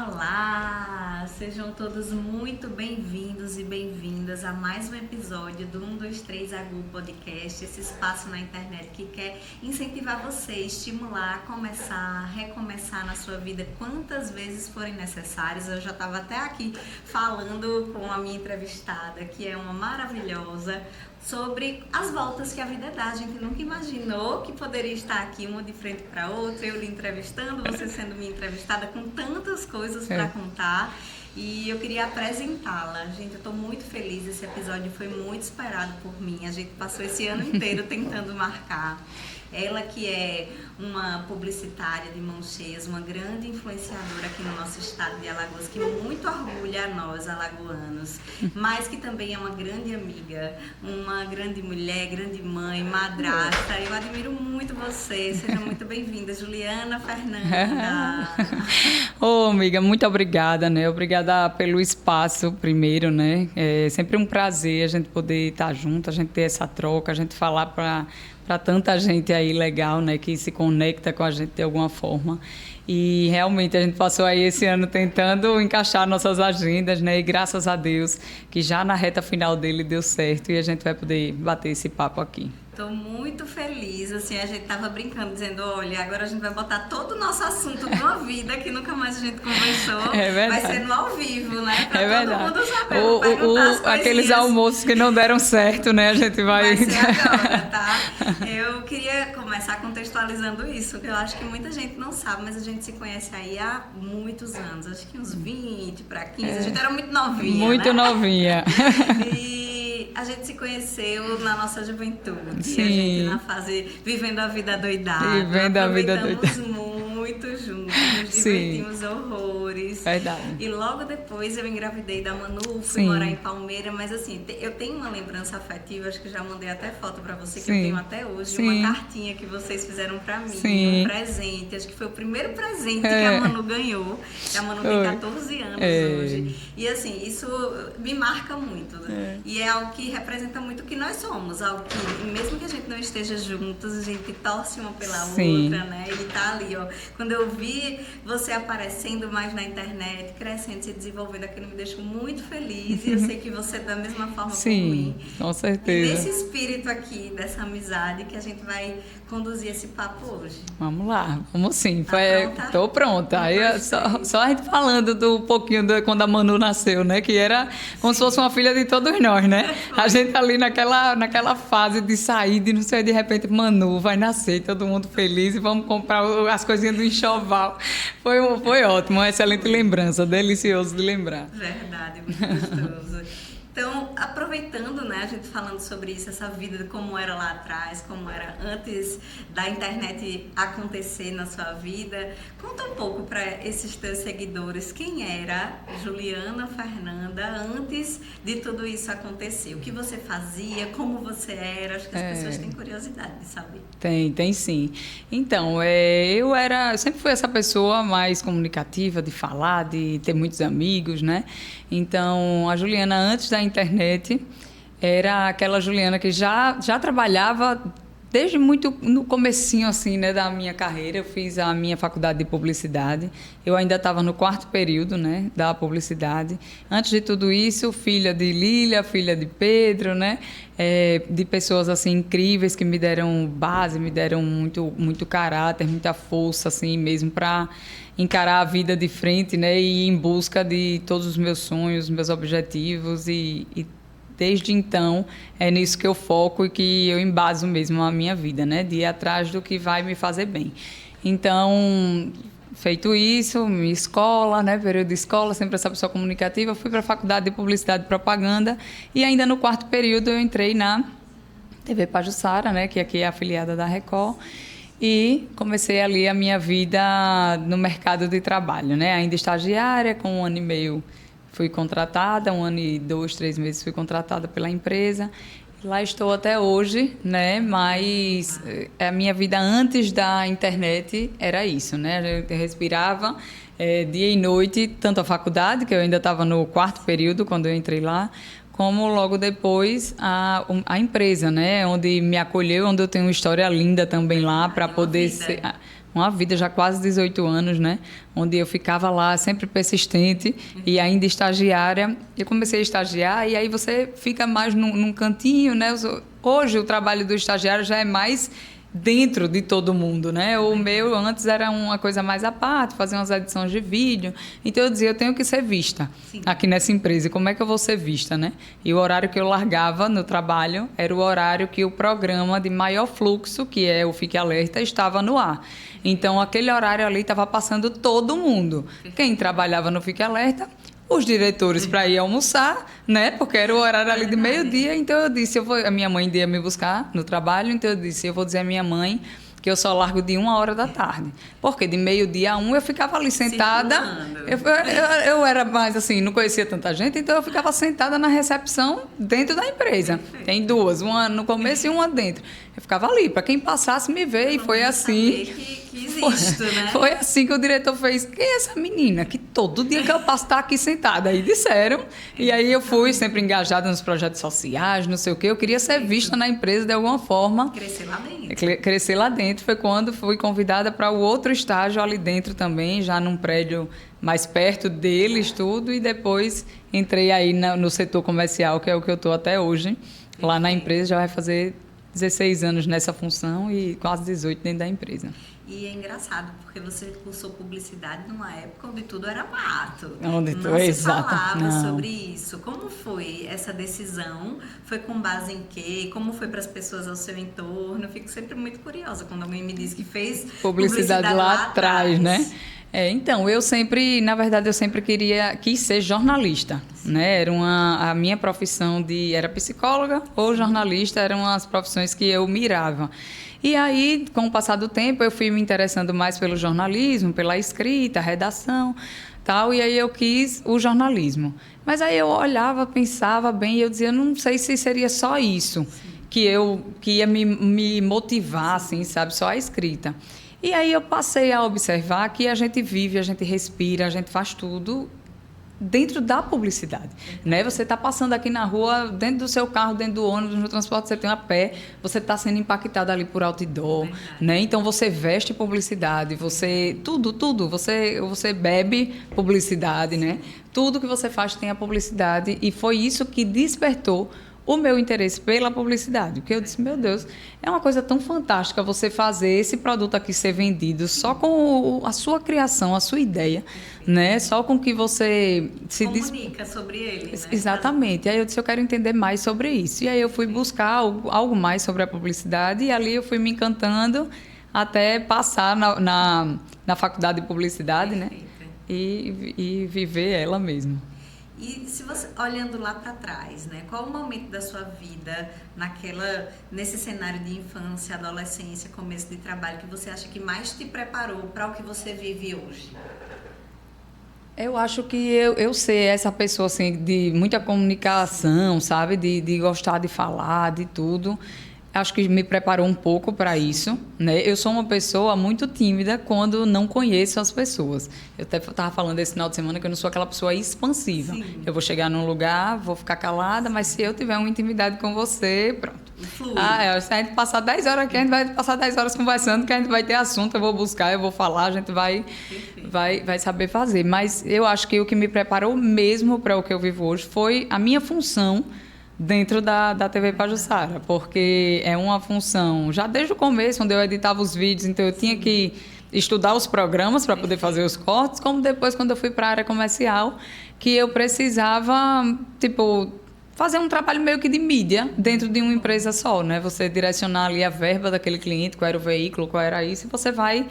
Olá! Sejam todos muito bem-vindos e bem-vindas a mais um episódio do 123 Agu Podcast, esse espaço na internet que quer incentivar você, estimular, começar, recomeçar na sua vida quantas vezes forem necessárias. Eu já estava até aqui falando com a minha entrevistada, que é uma maravilhosa, sobre as voltas que a vida dá. A gente nunca imaginou que poderia estar aqui uma de frente para outra, eu lhe entrevistando, você sendo minha entrevistada, com tantas coisas para contar. E eu queria apresentá-la. Gente, eu estou muito feliz, esse episódio foi muito esperado por mim. A gente passou esse ano inteiro tentando marcar. Ela que é uma publicitária de mãos cheias, uma grande influenciadora aqui no nosso estado de Alagoas, que muito orgulha a nós, alagoanos, mas que também é uma grande amiga, uma grande mulher, grande mãe, madrasta. Eu admiro muito você. Seja muito bem-vinda, Juliana Fernanda. Ô, amiga, muito obrigada, né? Obrigada pelo espaço primeiro, né? É sempre um prazer a gente poder estar junto, a gente ter essa troca, a gente falar para tanta gente aí legal, né, que se conecta com a gente de alguma forma. E realmente a gente passou aí esse ano tentando encaixar nossas agendas, né, e graças a Deus que já na reta final dele deu certo e a gente vai poder bater esse papo aqui. Estou muito feliz, assim, a gente tava brincando, dizendo, olha, agora a gente vai botar todo o nosso assunto de uma vida que nunca mais a gente conversou, vai ser no ao vivo, né, pra todo mundo saber, aqueles almoços que não deram certo, né, a gente vai ser agora, tá? Eu queria começar contextualizando isso, que eu acho que muita gente não sabe, mas a gente se conhece aí há muitos anos, acho que uns 20 para 15, a gente era muito novinha, muito né? Novinha. E a gente se conheceu na nossa juventude. Sim. E a gente na fase vivendo a vida doidada. Vivendo a vida doidada. Muito juntos, nos divertimos horrores. Verdade. E logo depois eu engravidei da Manu, fui morar em Palmeira, mas assim, eu tenho uma lembrança afetiva, acho que já mandei até foto pra você, que eu tenho até hoje, uma cartinha que vocês fizeram pra mim, um presente, acho que foi o primeiro presente que a Manu ganhou, que a Manu tem 14 anos hoje. E assim, isso me marca muito, né? E é algo que representa muito o que nós somos, algo que, mesmo que a gente não esteja juntos, a gente torce uma pela outra, né? Ele tá ali, ó. Quando eu vi você aparecendo mais na internet, crescendo, se desenvolvendo, aquilo me deixou muito feliz. E eu sei que você é da mesma forma por mim. Com certeza. E desse espírito aqui, dessa amizade, que a gente vai conduzir esse papo hoje. Vamos lá, vamos sim. Tá pronta? Tô pronta. Aí só a gente falando do pouquinho de quando a Manu nasceu, né? Que era como se fosse uma filha de todos nós, né? A gente ali naquela fase de sair, de não sei, de repente, Manu vai nascer, todo mundo feliz e vamos comprar as coisinhas do enxoval. Foi ótimo, uma excelente lembrança, delicioso de lembrar. Verdade, muito gostoso. Então, aproveitando, né, a gente falando sobre isso, essa vida, como era lá atrás, como era antes da internet acontecer na sua vida, conta um pouco para esses teus seguidores quem era Juliana Fernanda antes de tudo isso acontecer. O que você fazia, como você era, acho que as pessoas têm curiosidade de saber. Tem sim. Então, eu sempre fui essa pessoa mais comunicativa, de falar, de ter muitos amigos, né? Então, a Juliana, antes da internet, era aquela Juliana que já trabalhava desde muito no comecinho, assim, né, da minha carreira. Eu fiz a minha faculdade de publicidade. Eu ainda estava no 4º período, né, da publicidade. Antes de tudo isso, filha de Lília, filha de Pedro, né, de pessoas assim incríveis que me deram base, me deram muito caráter, muita força, assim, mesmo para encarar a vida de frente, né, e ir em busca de todos os meus sonhos, meus objetivos e desde então, é nisso que eu foco e que eu embaso mesmo a minha vida, né? De ir atrás do que vai me fazer bem. Então, feito isso, minha escola, né? Período de escola, sempre essa pessoa comunicativa, fui para a faculdade de Publicidade e Propaganda e ainda no 4º período eu entrei na TV Pajuçara, né? Que aqui é afiliada da Record. E comecei ali a minha vida no mercado de trabalho, né? Ainda estagiária, com 1 ano e meio fui contratada, 1 ano e 2, 3 meses fui contratada pela empresa. Lá estou até hoje, né? Mas a minha vida antes da internet era isso, né? Eu respirava dia e noite, tanto a faculdade, que eu ainda estava no 4º período quando eu entrei lá, como logo depois a empresa, né? Onde me acolheu, onde eu tenho uma história linda também lá para poder ser... uma vida, já quase 18 anos, né? Onde eu ficava lá sempre persistente e ainda estagiária. Eu comecei a estagiar e aí você fica mais num cantinho, né? Hoje o trabalho do estagiário já é mais dentro de todo mundo, né? O meu antes era uma coisa mais à parte, fazer umas edições de vídeo. Então eu dizia, eu tenho que ser vista aqui nessa empresa. E como é que eu vou ser vista, né? E o horário que eu largava no trabalho era o horário que o programa de maior fluxo, que é o Fique Alerta, estava no ar. Então aquele horário ali estava passando todo mundo. Quem trabalhava no Fique Alerta, os diretores para ir almoçar, né? Porque era o horário ali de meio-dia. Então eu disse, a minha mãe ia me buscar no trabalho, então eu disse, eu vou dizer à minha mãe que eu só largo de 1h da tarde. Porque de meio-dia a 1 eu ficava ali sentada. Eu era mais assim, não conhecia tanta gente, então eu ficava sentada na recepção dentro da empresa. Tem duas, uma no começo e uma dentro. Eu ficava ali, para quem passasse me ver, e foi assim. Que existe, né? Foi assim que o diretor fez. Quem é essa menina que todo dia que eu passo está aqui sentada? Aí disseram. E aí eu fui sempre engajada nos projetos sociais, não sei o quê. Eu queria ser vista na empresa de alguma forma. Crescer lá dentro. Crescer lá dentro. Foi quando fui convidada para o outro estágio ali dentro também, já num prédio mais perto deles, tudo. E depois entrei aí no setor comercial, que é o que eu estou até hoje. Lá na empresa já vai fazer 16 anos nessa função e quase 18 dentro da empresa. E é engraçado, porque você cursou publicidade numa época onde tudo era mato. Onde não se exato. falava Não. sobre isso. Como foi essa decisão? Foi com base em quê? Como foi para as pessoas ao seu entorno? Eu fico sempre muito curiosa quando alguém me diz que fez publicidade lá atrás, né? Então, na verdade, eu sempre quis ser jornalista, né? A minha profissão era psicóloga ou jornalista, eram as profissões que eu mirava. E aí, com o passar do tempo, eu fui me interessando mais pelo jornalismo, pela escrita, redação, tal, e aí eu quis o jornalismo. Mas aí eu olhava, pensava bem, e eu dizia, não sei se seria só isso que ia me motivar, assim, sabe? Só a escrita. E aí eu passei a observar que a gente vive, a gente respira, a gente faz tudo dentro da publicidade, né? Você está passando aqui na rua, dentro do seu carro, dentro do ônibus, no transporte, você tem a pé, você está sendo impactado ali por outdoor, né? Então você veste publicidade, tudo, você bebe publicidade, né? Tudo que você faz tem a publicidade e foi isso que despertou o meu interesse pela publicidade, porque eu disse, meu Deus, é uma coisa tão fantástica você fazer esse produto aqui ser vendido só com a sua criação, a sua ideia, né? Só com que você se comunica sobre ele, né? Exatamente. E aí eu disse, eu quero entender mais sobre isso. E aí eu fui buscar algo mais sobre a publicidade e ali eu fui me encantando até passar na faculdade de publicidade, né? E viver ela mesmo. E se você, olhando lá para trás, né, qual o momento da sua vida, nesse cenário de infância, adolescência, começo de trabalho, que você acha que mais te preparou para o que você vive hoje? Eu acho que eu ser essa pessoa assim, de muita comunicação, sabe? De gostar de falar, de tudo. Acho que me preparou um pouco para isso, né? Eu sou uma pessoa muito tímida quando não conheço as pessoas. Eu até estava falando esse final de semana que eu não sou aquela pessoa expansiva. Sim. Eu vou chegar num lugar, vou ficar calada, mas se eu tiver uma intimidade com você, pronto. Flui. Se a gente passar 10 horas aqui, a gente vai passar 10 horas conversando, que a gente vai ter assunto, eu vou buscar, eu vou falar, a gente vai saber fazer. Mas eu acho que o que me preparou mesmo para o que eu vivo hoje foi a minha função dentro da TV Pajuçara, porque é uma função, já desde o começo, onde eu editava os vídeos, então eu tinha que estudar os programas para poder fazer os cortes, como depois, quando eu fui para a área comercial, que eu precisava, fazer um trabalho meio que de mídia dentro de uma empresa só, né? Você direcionar ali a verba daquele cliente, qual era o veículo, qual era isso, e você vai...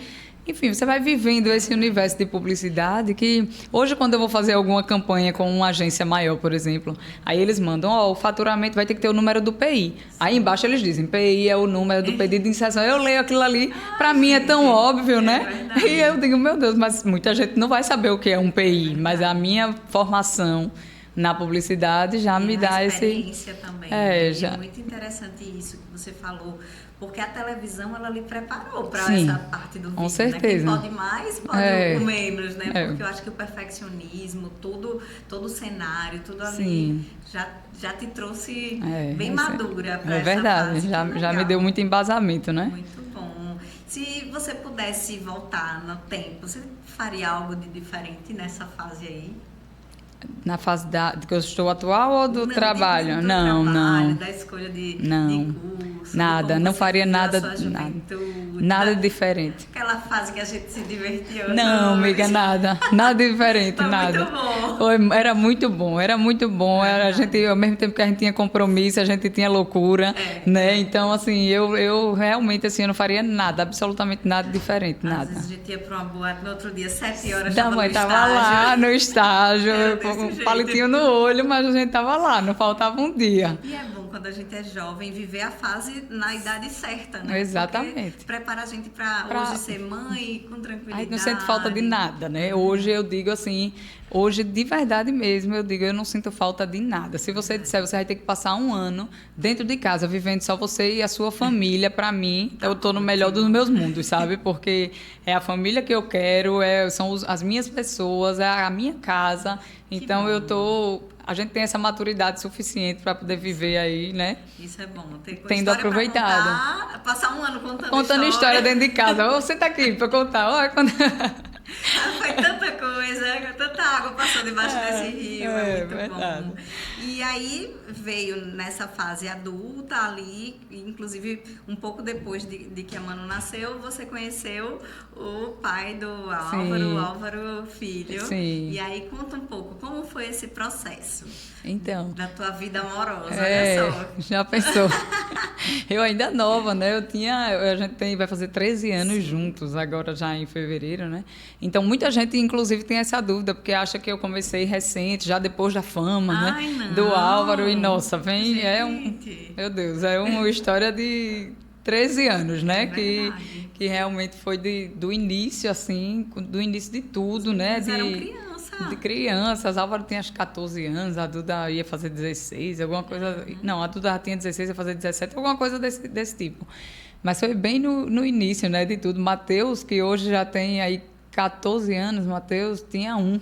Enfim, você vai vivendo esse universo de publicidade que hoje, quando eu vou fazer alguma campanha com uma agência maior, por exemplo, aí eles mandam, o faturamento vai ter que ter o número do PI. Aí embaixo eles dizem, PI é o número do pedido de inserção. Eu leio aquilo ali, para mim é tão óbvio, né? E eu digo, meu Deus, mas muita gente não vai saber o que é um PI, mas a minha formação na publicidade já me dá esse... experiência também. É muito interessante isso que você falou, porque a televisão, ela lhe preparou para essa parte do vídeo, com certeza. Né? Quem pode mais, pode o menos, né? Porque eu acho que o perfeccionismo, todo o cenário, tudo ali já te trouxe bem madura para essa fase. É verdade, já me deu muito embasamento, né? Muito bom. Se você pudesse voltar no tempo, você faria algo de diferente nessa fase aí? Na fase que eu estou atual ou do trabalho? Do Não, trabalho, não. da escolha de Não. curso, Nada, como não você faria viveu a nada, sua nada. juventude, Nada diferente. aquela fase que a gente se divertia. Não, amiga, nada. Nada diferente, Foi nada. muito bom. Era muito bom, era muito bom. A gente, ao mesmo tempo que a gente tinha compromisso, a gente tinha loucura, né? Então, assim, eu realmente, assim, eu não faria nada, absolutamente nada diferente, Às nada. vezes a gente ia para uma boate, no outro dia, 7 horas, Da mãe tava lá no estágio, com um jeito. palitinho no olho, mas a gente tava lá, não faltava um dia. E é bom quando a gente é jovem viver a fase na idade certa, né? Exatamente. Porque prepara a gente para hoje ser mãe com tranquilidade. Aí não sente falta de nada, né? Hoje eu digo assim, hoje de verdade mesmo, eu digo, eu não sinto falta de nada. Se você disser, você vai ter que passar um ano dentro de casa, vivendo só você e a sua família, para mim, eu tô no melhor dos meus mundos, sabe? Porque é a família que eu quero, são as minhas pessoas, é a minha casa. Então a gente tem essa maturidade suficiente para poder viver aí, né? Isso é bom. Tendo aproveitado. Contar, passar um ano contando história dentro de casa. Ô, senta aqui para contar. Olha, quando... Foi tanta coisa, tanta água passou debaixo desse rio, é muito verdade. bom. E aí veio nessa fase adulta ali, inclusive um pouco depois de que a Manu nasceu, você conheceu o pai do Álvaro, Sim. o Álvaro Filho. Sim. E aí conta um pouco, como foi esse processo? Então, Da tua vida amorosa, olha só. Já pensou. Eu ainda nova, né? A gente vai fazer 13 anos juntos, agora já em fevereiro, né? Então, muita gente, inclusive, tem essa dúvida, porque acha que eu comecei recente, já depois da fama, Ai, né? não. Do Álvaro. E, nossa, vem, Gente. meu Deus, é uma história de 13 anos, né? É verdade. Que realmente foi do início, assim, do início de tudo, né? Eles eram criança. De crianças, Álvaro tinha acho 14 anos, a Duda ia fazer 16, alguma coisa. Não, a Duda já tinha 16, ia fazer 17, alguma coisa desse tipo. Mas foi bem no início, né, de tudo. Matheus, que hoje já tem aí 14 anos, Matheus tinha Olha.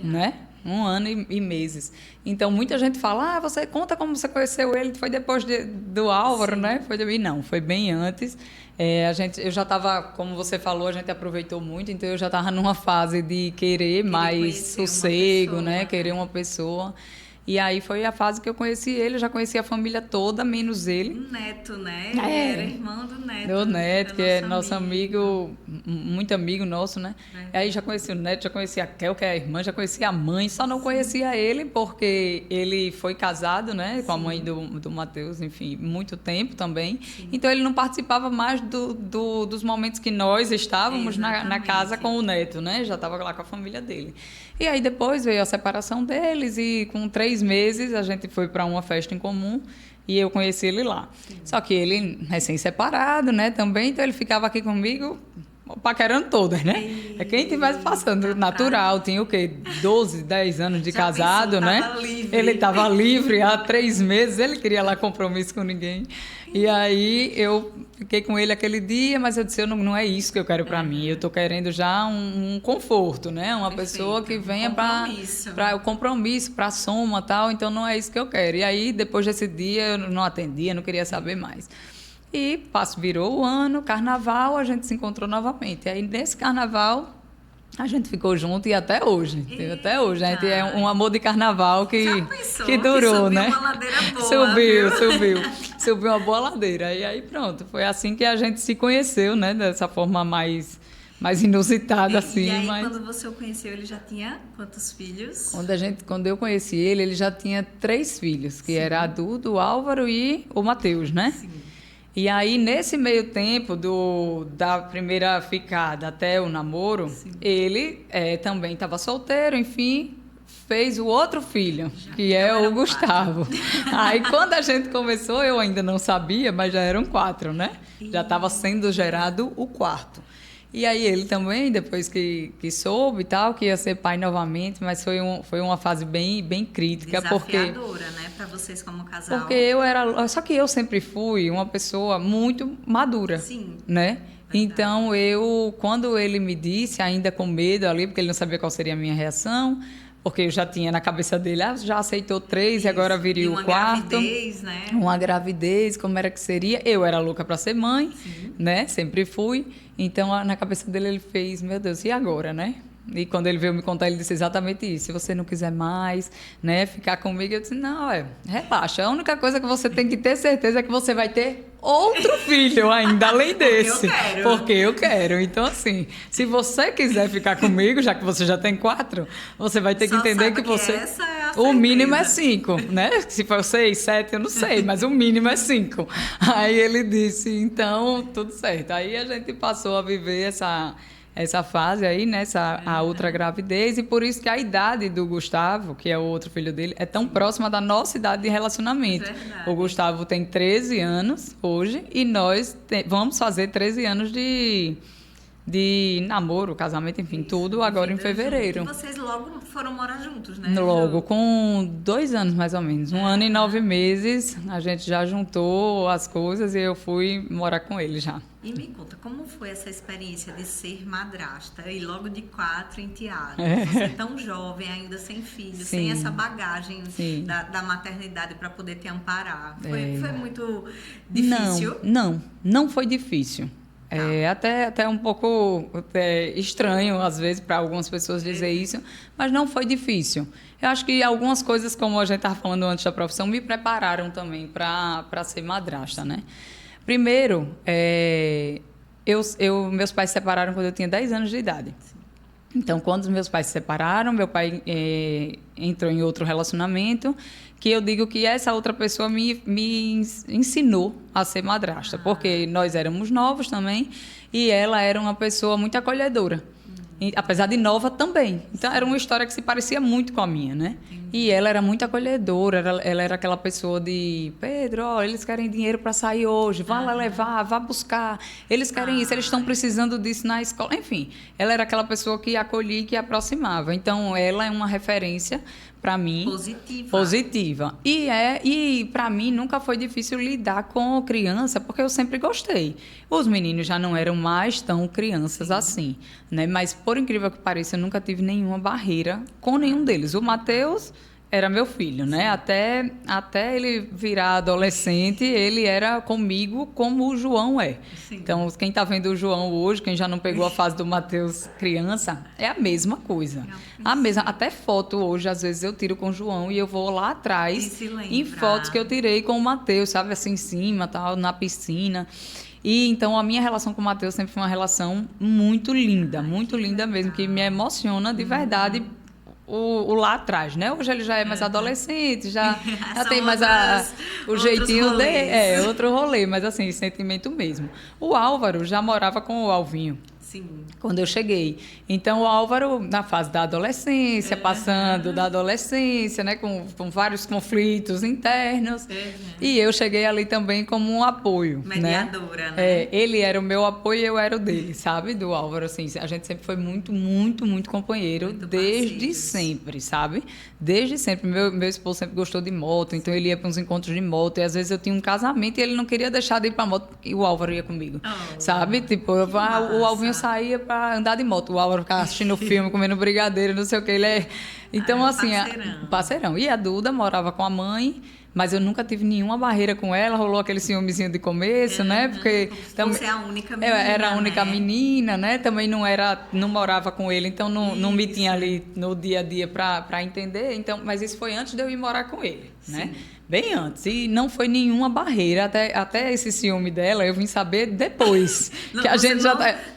né? 1 ano e meses. Então, muita gente fala, você conta como você conheceu ele, foi depois do Álvaro, Sim. né? E não, foi bem antes. Eu já estava, como você falou, a gente aproveitou muito, então eu já estava numa fase de querer mais conhecer uma sossego, pessoa, né? né? Querer uma pessoa. E aí foi a fase que eu conheci ele, eu já conheci a família toda, menos ele. O Neto, né? É. Ele era irmão do Neto. Meu neto, que é nosso amigo. muito amigo nosso, né? É. Aí já conheci o neto, já conheci a Kel, que é a irmã, já conheci a mãe, só não conhecia ele porque ele foi casado, né? Com a mãe do Matheus, enfim, muito tempo também. Sim. Então ele não participava mais dos momentos que nós estávamos na Exatamente. casa com o neto, né? Já estava lá com a família dele. E aí depois veio a separação deles e com 3 meses a gente foi para uma festa em comum e eu conheci ele lá. Sim. Só que ele recém-separado, né, também, então ele ficava aqui comigo paquerando todas, né? É quem estivesse passando, natural, tinha o quê? 12, 10 anos de Já casado, pensou, né? tava livre. Ele estava livre há 3 meses, ele queria lá compromisso com ninguém. E aí eu fiquei com ele aquele dia, mas eu disse, não é isso que eu quero para mim. Eu estou querendo já um conforto, né? Uma Perfeito. pessoa que venha Compromisso. para o compromisso, para a soma, tal. Então não é isso que eu quero. E aí depois desse dia eu não atendia, não queria saber mais. E virou o ano, carnaval, a gente se encontrou novamente. E aí nesse carnaval a gente ficou junto e até hoje. Até hoje. A gente é um amor de carnaval Já pensou que durou, subiu né? uma ladeira boa, Subiu uma boa ladeira. E aí pronto, foi assim que a gente se conheceu, né? Dessa forma mais inusitada, assim. E aí, mas... quando você o conheceu, ele já tinha quantos filhos? Quando eu conheci ele já tinha 3 filhos, que era a Duda, o Álvaro e o Matheus, né? Sim. E aí, nesse meio tempo da primeira ficada até o namoro, ele também estava solteiro, enfim, fez o outro filho, que é o Gustavo. Aí, quando a gente começou, eu ainda não sabia, mas já eram 4, né? Já estava sendo gerado o 4. E aí ele também, depois que soube e tal, que ia ser pai novamente, mas foi uma fase bem crítica. Desafiadora, né, para vocês como casal. Porque só que eu sempre fui uma pessoa muito madura, Sim. né? Então quando ele me disse, ainda com medo ali, porque ele não sabia qual seria a minha reação, porque eu já tinha na cabeça dele, já aceitou 3 e agora viria o quarto. Uma gravidez, né? Uma gravidez, como era que seria? Eu era louca para ser mãe, né? Sempre fui. Então, na cabeça dele, ele fez, meu Deus, e agora, né? E quando ele veio me contar, ele disse exatamente isso. Se você não quiser mais, né, ficar comigo, eu disse, não, relaxa. A única coisa que você tem que ter certeza é que você vai ter outro filho ainda, além desse. Porque eu quero. Então, assim, se você quiser ficar comigo, já que você já tem 4, você vai ter que entender que você... Essa é a o mínimo é certeza. 5, né? Se for 6, 7, eu não sei, mas o mínimo é 5. Aí ele disse, então, tudo certo. Aí a gente passou a viver essa fase aí, né? A outra gravidez, e por isso que a idade do Gustavo, que é o outro filho dele, é tão próxima da nossa idade de relacionamento. Verdade. O Gustavo tem 13 anos hoje e nós vamos fazer 13 anos de namoro, casamento, enfim, tudo agora em fevereiro. E vocês logo foram morar juntos, né? Logo, com 2 anos mais ou menos, 1 ano e 9 meses, a gente já juntou as coisas e eu fui morar com ele já. E me conta, como foi essa experiência de ser madrasta e logo de 4 enteados? Você tão jovem, ainda sem filho, Sim. sem essa bagagem Sim. da maternidade para poder te amparar. Foi muito difícil? Não foi difícil. É até um pouco estranho, às vezes, para algumas pessoas dizer isso, mas não foi difícil. Eu acho que algumas coisas, como a gente estava falando antes da profissão, me prepararam também para ser madrasta, né? Primeiro, meus pais se separaram quando eu tinha 10 anos de idade. Então, quando os meus pais se separaram, meu pai entrou em outro relacionamento, que eu digo que essa outra pessoa me ensinou a ser madrasta, porque nós éramos novos também, e ela era uma pessoa muito acolhedora. E, apesar de nova também. Então, era uma história que se parecia muito com a minha, né? E ela era muito acolhedora, ela era aquela pessoa de... Pedro, ó, eles querem dinheiro para sair hoje, vá lá levar, vá buscar. Eles querem isso, eles estão precisando disso na escola. Enfim, ela era aquela pessoa que acolhia e que aproximava. Então, ela é uma referência para mim positiva. E para mim nunca foi difícil lidar com criança, porque eu sempre gostei. Os meninos já não eram mais tão crianças assim, né? Mas por incrível que pareça, eu nunca tive nenhuma barreira com nenhum deles. O Matheus era meu filho, né? Até ele virar adolescente, ele era comigo como o João é. Sim. Então, quem está vendo o João hoje, quem já não pegou a fase do Matheus criança, é a mesma coisa. A mesma, até foto hoje, às vezes eu tiro com o João e eu vou lá atrás em fotos que eu tirei com o Matheus, sabe? Assim, em cima, tal, na piscina. E então a minha relação com o Matheus sempre foi uma relação muito linda mesmo, que me emociona de verdade. O lá atrás, né? Hoje ele já é mais adolescente, já tem mais o jeitinho dele. Outro rolê, mas assim, sentimento mesmo. O Álvaro já morava com o Alvinho. Sim. Quando eu cheguei. Então, o Álvaro, na fase da adolescência, passando da adolescência, né, com vários conflitos internos. E eu cheguei ali também como um apoio. Mediadora, né? Ele era o meu apoio e eu era o dele, sabe? Do Álvaro, assim. A gente sempre foi muito, muito, muito companheiro, muito desde sempre, sabe? Desde sempre. Meu esposo sempre gostou de moto, então ele ia para uns encontros de moto. E às vezes eu tinha um casamento e ele não queria deixar de ir para moto e o Álvaro ia comigo, sabe? Tipo, o Alvinho saía para andar de moto, o Álvaro ficava assistindo filme, comendo brigadeiro, não sei o que. Ele é... Então, assim, parceirão. E a Duda morava com a mãe, mas eu nunca tive nenhuma barreira com ela, rolou aquele ciúmezinho de começo, né? Porque você é a única menina, era a única menina, né? Também não morava com ele, então não me tinha ali no dia a dia para entender. Então, mas isso foi antes de eu ir morar com ele, né? Bem antes. E não foi nenhuma barreira. Até esse ciúme dela, eu vim saber depois. Que a gente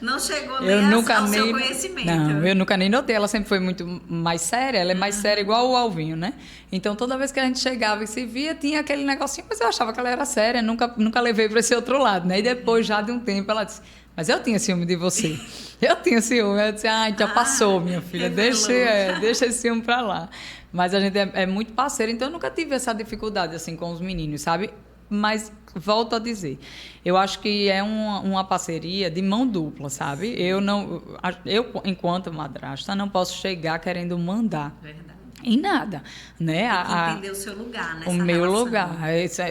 não chegou nem ao seu conhecimento. Não, eu nunca nem notei. Ela sempre foi muito mais séria. Ela é mais séria igual o Alvinho, né? Então, toda vez que a gente chegava e se via, tinha aquele negocinho. Mas eu achava que ela era séria. Nunca levei para esse outro lado, né? E depois, já de um tempo, ela disse... Mas eu tinha ciúme de você. Eu tinha ciúme. Eu disse, então passou, minha filha. Deixa esse ciúme para lá. Mas a gente é muito parceiro, então eu nunca tive essa dificuldade assim com os meninos, sabe? Mas volto a dizer, eu acho que é uma parceria de mão dupla, sabe? Eu enquanto madrasta, não posso chegar querendo mandar. Verdade. Em nada, né? Tem que entender o seu lugar nessa o meu relação. lugar.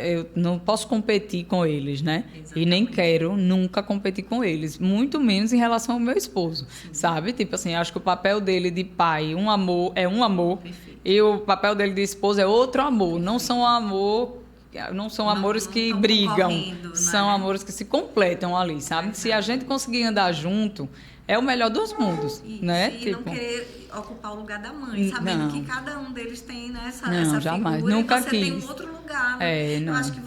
Eu não posso competir com eles, né? Exatamente. E nem quero nunca competir com eles, muito menos em relação ao meu esposo, sabe? Tipo assim, acho que o papel dele de pai, um amor, é um amor, Perfeito. e o papel dele de esposo é outro amor. Não são amores que tão brigam, concorrendo, são né? amores que se completam ali, sabe? Se a gente conseguir andar junto, é o melhor dos mundos, Isso, né? e não querer ocupar o lugar da mãe, sabendo Não. que cada um deles tem, né, essa Não, jamais. figura, Nunca e você tem um quis. outro lugar, né? É, não. Eu acho que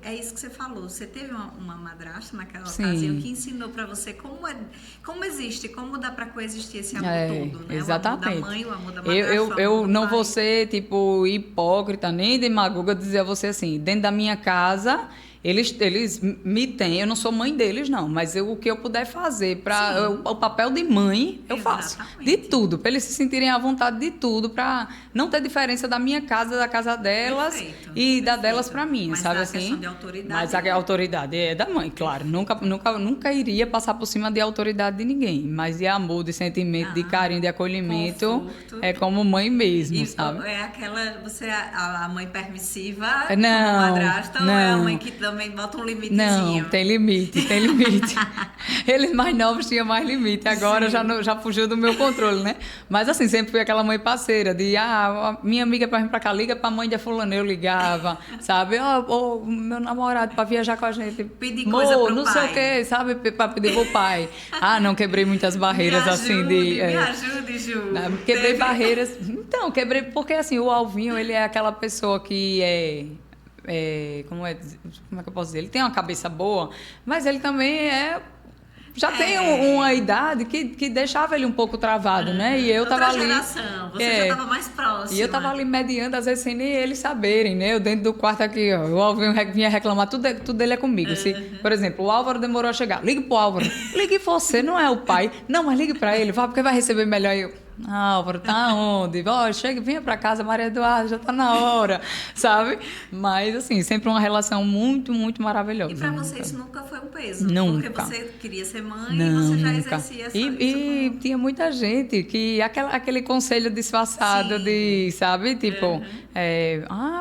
é isso que você falou, você teve uma madrasta naquela Sim. ocasião que ensinou pra você como existe, como dá pra coexistir esse amor todo, né? Exatamente. O amor da mãe, o amor da madrasta, Eu o amor eu do não pai. vou ser, tipo, hipócrita, nem demagoga dizer a você assim, dentro da minha casa, eles me têm, eu não sou mãe deles, não, mas o que eu puder fazer para o papel de mãe, eu faço. Exatamente. De tudo, para eles se sentirem à vontade de tudo, para não ter diferença da minha casa, da casa delas Perfeito, e da perfeito. delas para mim, Mas sabe da assim? questão de autoridade, Mas a né? autoridade é da mãe, claro. Nunca iria passar por cima de autoridade de ninguém, mas de amor, de sentimento, de carinho, de acolhimento, conforto. é como mãe mesmo, E sabe? é aquela, você é a mãe permissiva, Não, como madrasta, ou é a não. mãe que também bota um limitezinho? Não, tem limite, tem limite. Eles mais novos tinham mais limite, agora já fugiu do meu controle, né? Mas assim, sempre fui aquela mãe parceira, de minha amiga para vir para cá, liga para a mãe da fulana, eu ligava, sabe? Meu namorado para viajar com a gente. Pedir coisa pro não pai. sei o quê, sabe? Para pedir pro pai. Não, quebrei muitas barreiras assim de... Me ajude, Ju. Quebrei barreiras. Então, quebrei, porque assim, o Alvinho, ele é aquela pessoa que como é que eu posso dizer? Ele tem uma cabeça boa, mas ele também já tem uma idade que deixava ele um pouco travado, né? E eu Outra tava ali. geração, você já estava mais próxima. E eu tava ali mediando, às vezes sem nem eles saberem, né? Eu dentro do quarto aqui, ó, o Alvinho vinha reclamar, tudo dele é comigo. Se, por exemplo, o Álvaro demorou a chegar, ligue pro Álvaro. Ligue você, não é o pai. Não, mas ligue pra ele, vá, porque vai receber melhor. Eu, Álvaro, tá onde? Chega, venha pra casa, Maria Eduarda, já tá na hora, sabe? Mas, assim, sempre uma relação muito, muito maravilhosa. E pra você isso nunca foi um peso? Nunca. Porque você queria ser mãe Não, e você já nunca. exercia essa E tinha muita gente que... Aquele conselho disfarçado de, sabe? Tipo,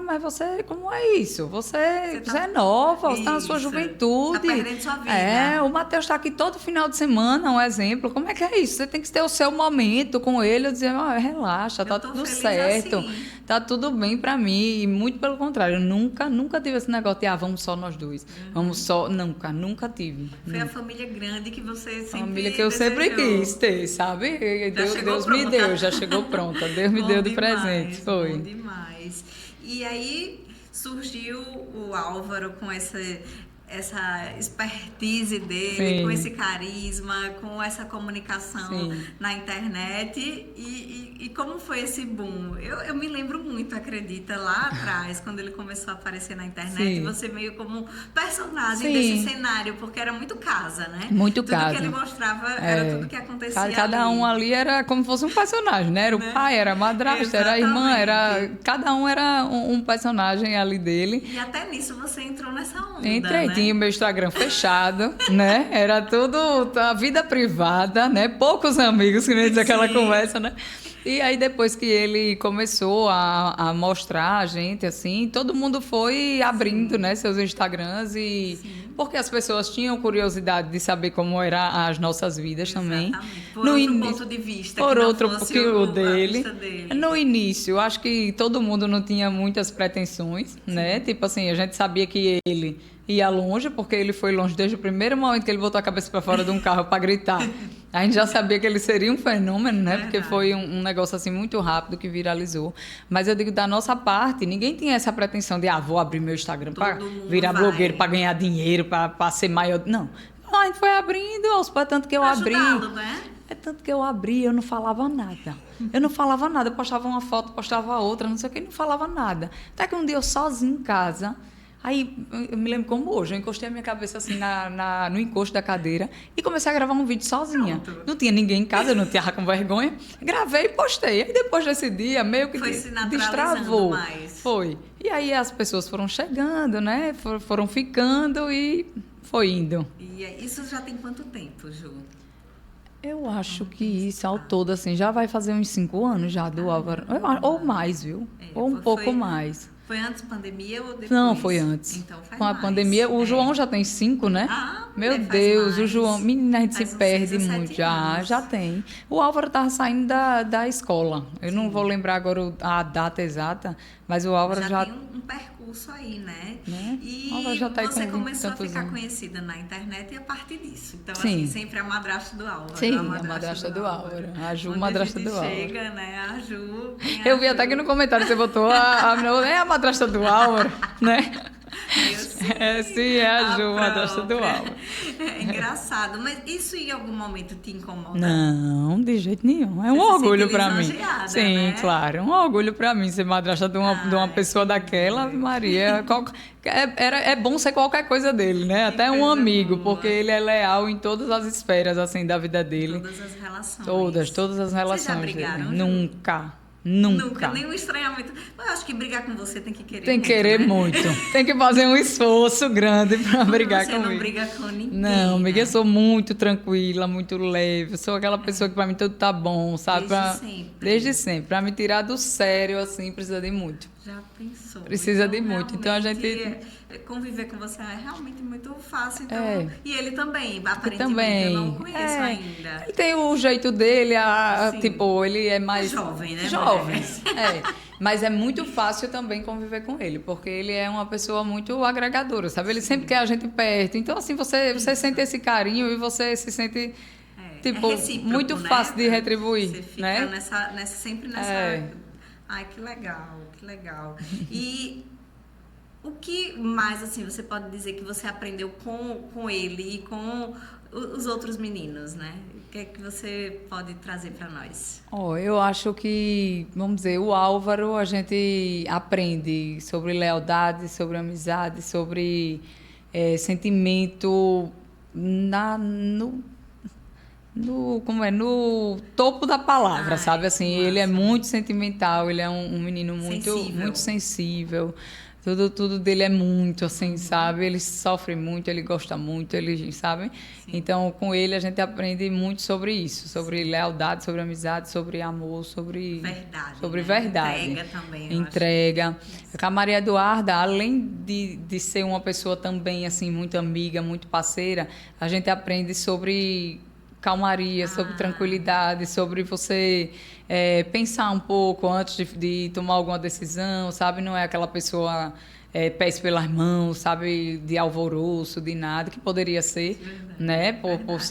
mas você... Como é isso? Você é nova, você tá na sua juventude. Tá perdendo sua vida. O Matheus tá aqui todo final de semana, um exemplo. Como é que é isso? Você tem que ter o seu momento com ele. Eu dizia, relaxa, tá tudo certo. Assim. Tá tudo bem pra mim. E muito pelo contrário, eu nunca tive esse negócio de, vamos só nós dois. Vamos só... Nunca tive. Foi a família grande que você sempre Família que eu sempre quis ter, sabe? Deus me deu, já chegou pronta. Deus me deu de presente. Foi. Bom demais. E aí surgiu o Álvaro com essa expertise dele, com esse carisma, com essa comunicação na internet. E como foi esse boom? Eu me lembro muito, acredita, lá atrás, quando ele começou a aparecer na internet, você meio como personagem desse cenário, porque era muito casa, né? Muito casa. Tudo que ele mostrava era tudo que acontecia cada um ali era como se fosse um personagem, né? Era o pai, era a madrasta, era a irmã, cada um era um personagem ali dele. E até nisso você entrou nessa onda, Entrei, né? tinha o meu Instagram fechado, né? Era tudo a vida privada, né? Poucos amigos, que nem diz aquela conversa, né? E aí, depois que ele começou a mostrar a gente, assim, todo mundo foi abrindo, né, seus Instagrams porque as pessoas tinham curiosidade de saber como eram as nossas vidas também. Por outro ponto de vista, por que não outro fosse que o dele. dele. No início, acho que todo mundo não tinha muitas pretensões, né? Tipo assim, a gente sabia que ele ia longe, porque ele foi longe desde o primeiro momento que ele botou a cabeça para fora de um carro para gritar. A gente já sabia que ele seria um fenômeno, né? Porque foi um negócio assim muito rápido que viralizou. Mas eu digo, da nossa parte, ninguém tinha essa pretensão de, vou abrir meu Instagram para virar blogueiro, para ganhar dinheiro, para ser maior. Não. A gente foi abrindo aos poucos, tanto que eu abri. Né? É tanto que eu abri, eu não falava nada. Eu postava uma foto, postava outra, não sei o que, não falava nada. Até que um dia eu sozinha em casa. Aí, eu me lembro como hoje, eu encostei a minha cabeça assim no encosto da cadeira e comecei a gravar um vídeo sozinha. Pronto. Não tinha ninguém em casa, eu não tinha com vergonha. Gravei e postei. Aí depois desse dia, meio que destravou. Mais. Foi. E aí as pessoas foram chegando, né? Foram ficando e foi indo. E isso já tem quanto tempo, Ju? Eu acho que isso, ao todo, assim, já vai fazer uns 5 anos já do Álvaro. Ou mais, viu? Ou um pouco mais. Foi antes da pandemia ou depois? Não, foi antes. Então faz Com a mais. pandemia, o João já tem 5, né? Meu Deus, o João, menina, a gente se perde muito. Já tem. O Álvaro estava saindo da escola. Eu não vou lembrar agora a data exata, mas o Álvaro já tem um percurso aí, né? E o Álvaro já tá você aí com começou a ficar anos. Conhecida na internet e a partir disso. Então, Sim. assim, sempre a madrasta do Álvaro. Sim, a madrasta do Álvaro. A Ju, madrasta do Álvaro. Chega, né? A Ju. Eu vi até que no comentário você botou a madrasta do Álvaro, né? Sim, é a Ju, madrasta do Álvaro. É engraçado, mas isso em algum momento te incomoda? Não, de jeito nenhum. É um orgulho para mim. Sim, né? Claro, é um orgulho para mim ser madrasta de uma pessoa daquela, Maria. É bom ser qualquer coisa dele, né? Até um amigo, porque ele é leal em todas as esferas assim da vida dele. Todas as relações. Todas as relações. Vocês já brigaram? Dele. Nunca. Nenhum estranhamento. Mas eu acho que brigar com você tem que querer muito. Tem que querer muito. Tem que fazer um esforço grande para brigar comigo. Você não briga com ninguém. Não, amiga, eu sou muito tranquila, muito leve. Eu sou aquela pessoa que para mim tudo tá bom, sabe? Desde sempre. Para me tirar do sério, assim, precisa de muito. Já pensou? Precisa de muito. Então a gente. Conviver com você é realmente muito fácil. Então, e ele também, aparentemente, eu não o conheço ainda. Ele tem o jeito dele, tipo, ele é mais. É jovem, né? Jovem. Mas é muito fácil também conviver com ele, porque ele é uma pessoa muito agregadora, sabe? Ele sempre quer a gente perto. Então, assim, você sente esse carinho e você se sente. Tipo, muito fácil de retribuir. Você fica né? sempre nessa. Ai, que legal, que legal. E o que mais, assim, você pode dizer que você aprendeu com ele e com os outros meninos, né? O que é que você pode trazer para nós? Eu acho que, vamos dizer, o Álvaro, a gente aprende sobre lealdade, sobre amizade, sobre sentimento no topo da palavra, sabe? Assim, ele é muito sentimental, ele é um menino muito sensível. Tudo dele é muito, assim, sabe? Ele sofre muito, ele gosta muito, ele, sabe? Sim. Então, com ele, a gente aprende muito sobre isso. Sobre lealdade, sobre amizade, sobre amor, sobre... Verdade. Sobre verdade. Entrega também, Entrega. Com a Maria Eduarda, além de ser uma pessoa também, assim, muito amiga, muito parceira, a gente aprende sobre calmaria, sobre tranquilidade, sobre você pensar um pouco antes de tomar alguma decisão, sabe? Não é aquela pessoa pés pelas mãos, sabe? De alvoroço, de nada, que poderia ser, né? Por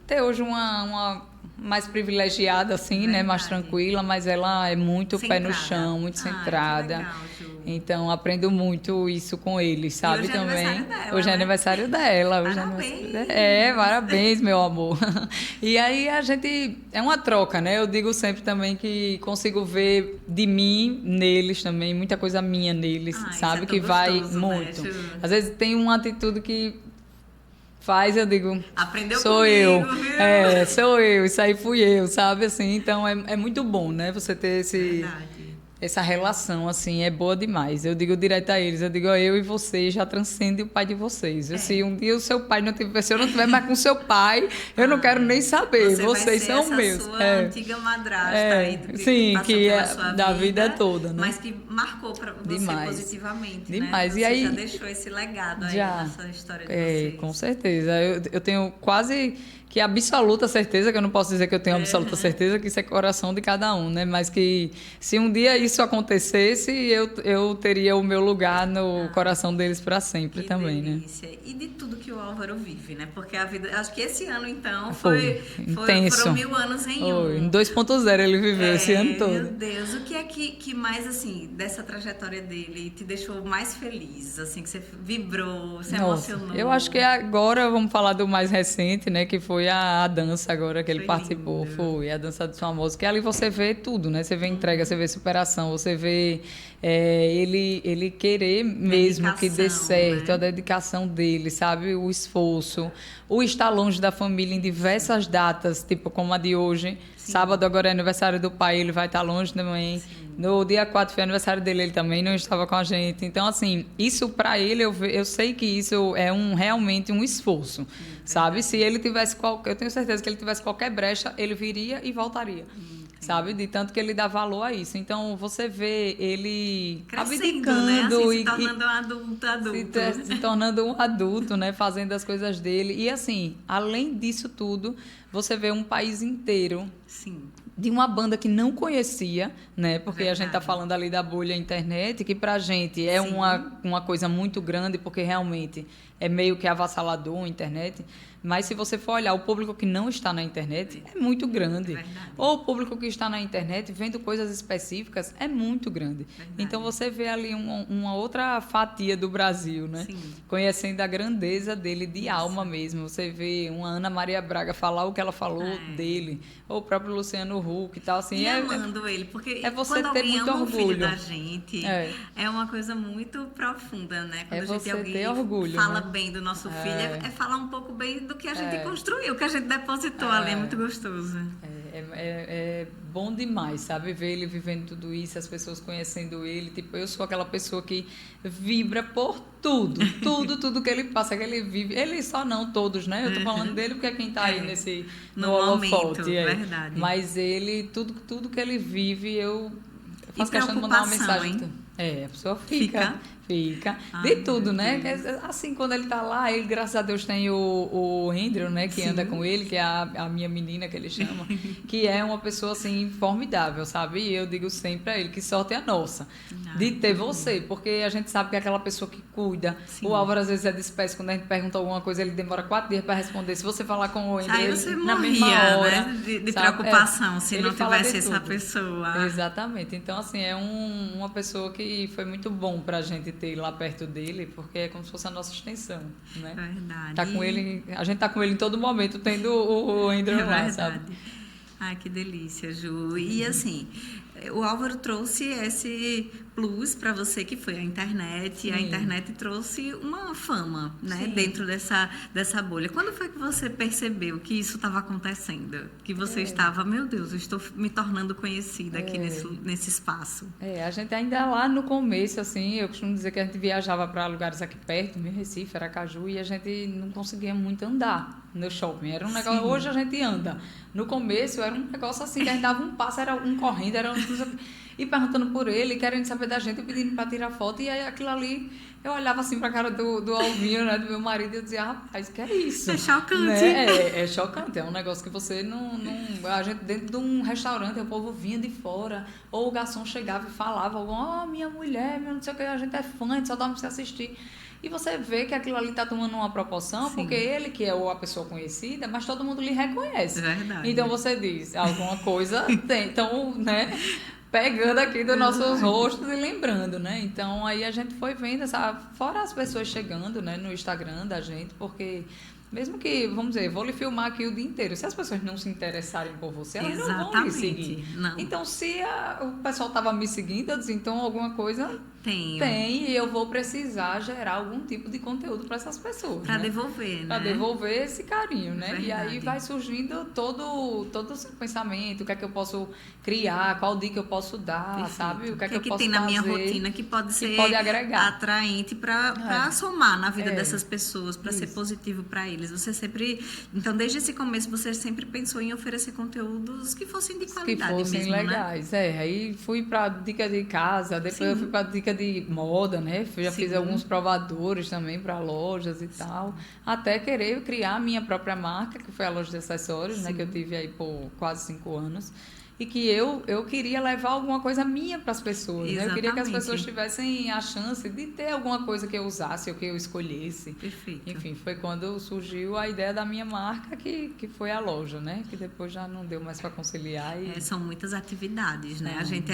ter hoje uma mais privilegiada, assim, né? Mais tranquila, mas ela é muito centrada. Pé no chão, muito centrada. Que legal, Ju. Então, aprendo muito isso com ele, sabe? Hoje também. Hoje é aniversário dela. Parabéns. Parabéns, meu amor. E aí a gente... É uma troca, né? Eu digo sempre também que consigo ver de mim neles também, muita coisa minha neles, sabe? Que vai muito. Né, às vezes tem uma atitude que faz, eu digo... Aprendeu sou comigo, eu. Viu? Sou eu. Isso aí fui eu, sabe? Assim, então, é muito bom, né? Você ter essa relação, assim, é boa demais. Eu digo direto a eles, eu e você já transcende o pai de vocês. Se um dia o seu pai não tiver, se eu não estiver mais com o seu pai, eu não quero nem saber. Vocês são meus. Sua antiga madrasta aí, que é da vida toda, né? Mas que marcou para você positivamente, demais. Né? E aí já deixou esse legado aí nessa história de vocês. Com certeza. Eu tenho quase que absoluta certeza, que eu não posso dizer que eu tenho absoluta certeza, que isso é coração de cada um, né? Mas que se um dia isso acontecesse, eu teria o meu lugar no coração deles para sempre também, delícia. Né? E de tudo que o Álvaro vive, né? Porque a vida, acho que esse ano, então, intenso. Foram 1000 anos em um. Em 2.0 ele viveu esse ano todo. Meu Deus, o que é que mais, assim, dessa trajetória dele te deixou mais feliz? Assim, que você vibrou, se emocionou? Eu acho que agora vamos falar do mais recente, né? Que foi a dança agora que ele participou. Lindo. Foi a dança dos famosos. Que ali você vê tudo, né? Você vê entrega, você vê superação, você vê ele querer mesmo que dê certo, né? A dedicação dele, sabe? O esforço, o estar longe da família em diversas datas, tipo como a de hoje. Sim. Sábado agora é aniversário do pai, ele vai estar longe também. Sim. No dia 4 foi aniversário dele, ele também não estava com a gente. Então, assim, isso para ele, eu sei que isso é realmente um esforço, sabe? Se ele tivesse eu tenho certeza que ele tivesse qualquer brecha, ele viria e voltaria. Sabe? De tanto que ele dá valor a isso. Então, você vê ele crescendo, né? Assim, se tornando um adulto. Se tornando um adulto, né? Fazendo as coisas dele. E, assim, além disso tudo, você vê um país inteiro. Sim. De uma banda que não conhecia, né? Porque Verdade. A gente tá falando ali da bolha internet, que pra gente é uma coisa muito grande, porque realmente é meio que avassalador a internet. Mas se você for olhar o público que não está na internet, é muito grande. Verdade. Ou o público que está na internet vendo coisas específicas é muito grande. Verdade. Então você vê ali uma outra fatia do Brasil, né? Sim. Conhecendo a grandeza dele de alma mesmo. Você vê uma Ana Maria Braga falar o que ela falou dele, ou o próprio Luciano Huck e tal, assim. E amando ele, porque você quando ter alguém muito ama orgulho. o filho da gente, é uma coisa muito profunda, né? Quando a gente você alguém ter orgulho, fala né? bem do nosso filho, é falar um pouco bem do que a gente construiu, que a gente depositou ali, é muito gostoso. É bom demais, sabe? Ver ele vivendo tudo isso, as pessoas conhecendo ele. Tipo, eu sou aquela pessoa que vibra por tudo. Tudo que ele passa, que ele vive. Ele só não, todos, né? Eu tô falando dele porque é quem tá aí no holofote. Verdade. Mas ele, tudo que ele vive, eu faço E questão de mandar uma mensagem. Hein? A pessoa fica. De tudo, né? Assim, quando ele tá lá, ele, graças a Deus, tem o Andrew, né? Que anda com ele, que é a minha menina, que ele chama, que é uma pessoa, assim, formidável, sabe? E eu digo sempre a ele, que sorte é a nossa, de ter você, porque a gente sabe que é aquela pessoa que cuida. O Álvaro, às vezes, é disperso, quando a gente pergunta alguma coisa, ele demora 4 dias para responder. Se você falar com o Andrew, aí você na morria, mesma hora, né? De preocupação, se não tivesse essa tudo. pessoa. Exatamente. Então, assim, é uma pessoa que foi muito bom pra gente ter lá perto dele, porque é como se fosse a nossa extensão, né? Verdade. Tá com ele, a gente tá com ele em todo momento, tendo o Andrew lá, sabe? Ai, que delícia, Ju. E assim, o Álvaro trouxe esse plus para você, que foi a internet. E a internet trouxe uma fama, né? Dentro dessa bolha. Quando foi que você percebeu que isso estava acontecendo? Que você estava, meu Deus, eu estou me tornando conhecida aqui nesse espaço. A gente ainda lá no começo, assim, eu costumo dizer que a gente viajava para lugares aqui perto, meu Recife, Aracaju, e a gente não conseguia muito andar no shopping. Era um negócio, hoje a gente anda. No começo era um negócio assim, que a gente dava um passo, era um correndo, era e perguntando por ele, querendo saber da gente, pedindo para tirar foto, e aí aquilo ali, eu olhava assim para a cara do Alvinho, né, do meu marido, e eu dizia, rapaz, que é isso? É chocante. Né? É chocante, é um negócio que você não... A gente dentro de um restaurante, o povo vinha de fora, ou o garçom chegava e falava, minha mulher, não sei o que, a gente é fã, a gente só dá para você assistir. E você vê que aquilo ali está tomando uma proporção, porque ele que é a pessoa conhecida, mas todo mundo lhe reconhece. Verdade. Então você diz, alguma coisa tem. Então, né, pegando aqui dos nossos rostos e lembrando, né? Então aí a gente foi vendo, fora as pessoas chegando, né, no Instagram da gente, porque... Mesmo que, vamos dizer, vou lhe filmar aqui o dia inteiro. Se as pessoas não se interessarem por você, elas não vão lhe seguir. Não. Então, se o pessoal estava me seguindo, eu disse, então alguma coisa tem e eu vou precisar gerar algum tipo de conteúdo para essas pessoas. Para né? devolver, né? Para devolver esse carinho, né? Verdade. E aí vai surgindo todo o seu pensamento, o que é que eu posso criar, qual dica eu posso dar, Perfeito. sabe? O que é que eu posso tem fazer, na minha rotina que pode ser pode agregar. atraente para somar na vida dessas pessoas, para ser Isso. positivo para eles. Você sempre, então desde esse começo você sempre pensou em oferecer conteúdos que fossem de qualidade que fossem mesmo, legais, né? Aí fui para dica de casa, depois eu fui para dica de moda, né? Já fiz alguns provadores também para lojas e tal, até querer criar a minha própria marca, que foi a loja de acessórios, né? Que eu tive aí por quase 5 anos. E que eu queria levar alguma coisa minha para as pessoas, né? Eu queria que as pessoas tivessem a chance de ter alguma coisa que eu usasse ou que eu escolhesse. Perfeito. Enfim, foi quando surgiu a ideia da minha marca, que foi a loja, né? Que depois já não deu mais para conciliar. São muitas atividades, né? A gente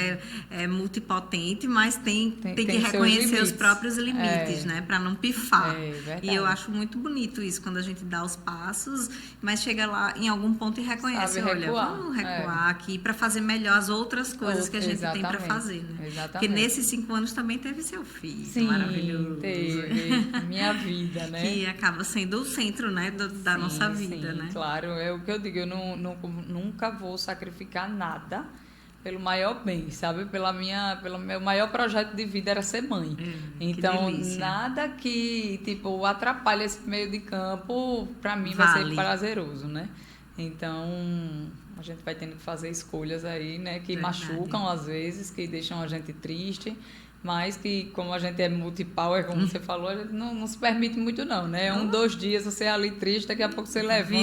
é multipotente, mas tem que reconhecer os próprios limites, né? Para não pifar. E eu acho muito bonito isso, quando a gente dá os passos, mas chega lá em algum ponto e reconhece, olha, vamos recuar aqui para fazer melhor as outras coisas que a gente tem para fazer, né? Exatamente. Porque nesses 5 anos também teve seu filho, sim, maravilhoso. Teve minha vida, né? Que acaba sendo o centro, né, da nossa vida, né? Claro, é o que eu digo, eu nunca vou sacrificar nada pelo maior bem, sabe? Pelo meu maior projeto de vida era ser mãe. Então, nada que, tipo, atrapalhe esse meio de campo, para mim vai ser prazeroso, né? Então, a gente vai tendo que fazer escolhas aí, né? Que machucam às vezes, que deixam a gente triste, mas que, como a gente é multipower, como você falou, a gente não se permite muito não, né? 2 dias você é ali triste, daqui a pouco você levanta...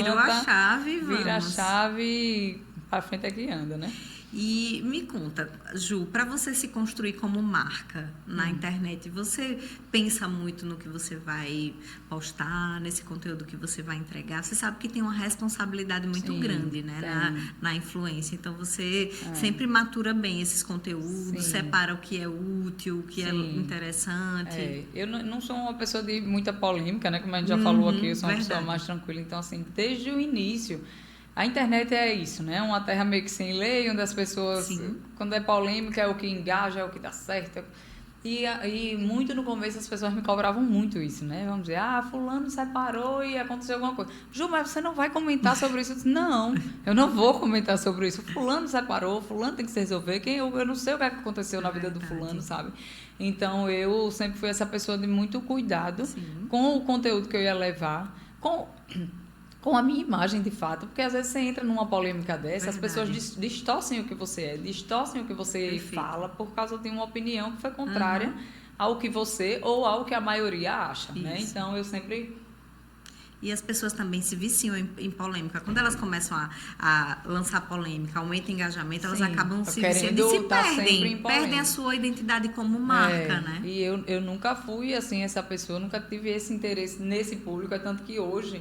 Vira a chave e para frente é que anda, né? E me conta, Ju, para você se construir como marca na internet, você pensa muito no que você vai postar, nesse conteúdo que você vai entregar? Você sabe que tem uma responsabilidade muito grande, né, na influência. Então, você sempre matura bem esses conteúdos, separa o que é útil, o que é interessante. Eu não sou uma pessoa de muita polêmica, né? Como a gente já falou aqui, eu sou uma pessoa mais tranquila. Então, assim, desde o início... A internet é isso, né? Uma terra meio que sem lei, onde as pessoas, quando é polêmica, é o que engaja, é o que dá certo. E muito no começo as pessoas me cobravam muito isso, né? Vamos dizer, fulano separou e aconteceu alguma coisa. Ju, mas você não vai comentar sobre isso? Eu disse, não, eu não vou comentar sobre isso. Fulano separou, fulano tem que se resolver. Eu não sei o que aconteceu na vida do fulano, sabe? Então, eu sempre fui essa pessoa de muito cuidado com o conteúdo que eu ia levar, com a minha imagem, de fato, porque às vezes você entra numa polêmica dessa, as pessoas distorcem o que você é, distorcem o que você fala por causa de uma opinião que foi contrária ao que você ou ao que a maioria acha, né? Então, eu sempre... E as pessoas também se viciam em polêmica. Quando elas começam a lançar polêmica, aumenta o engajamento, elas acabam se viciando e se perdem a sua identidade como marca, né? E eu nunca fui, assim, essa pessoa, nunca tive esse interesse nesse público, é tanto que hoje...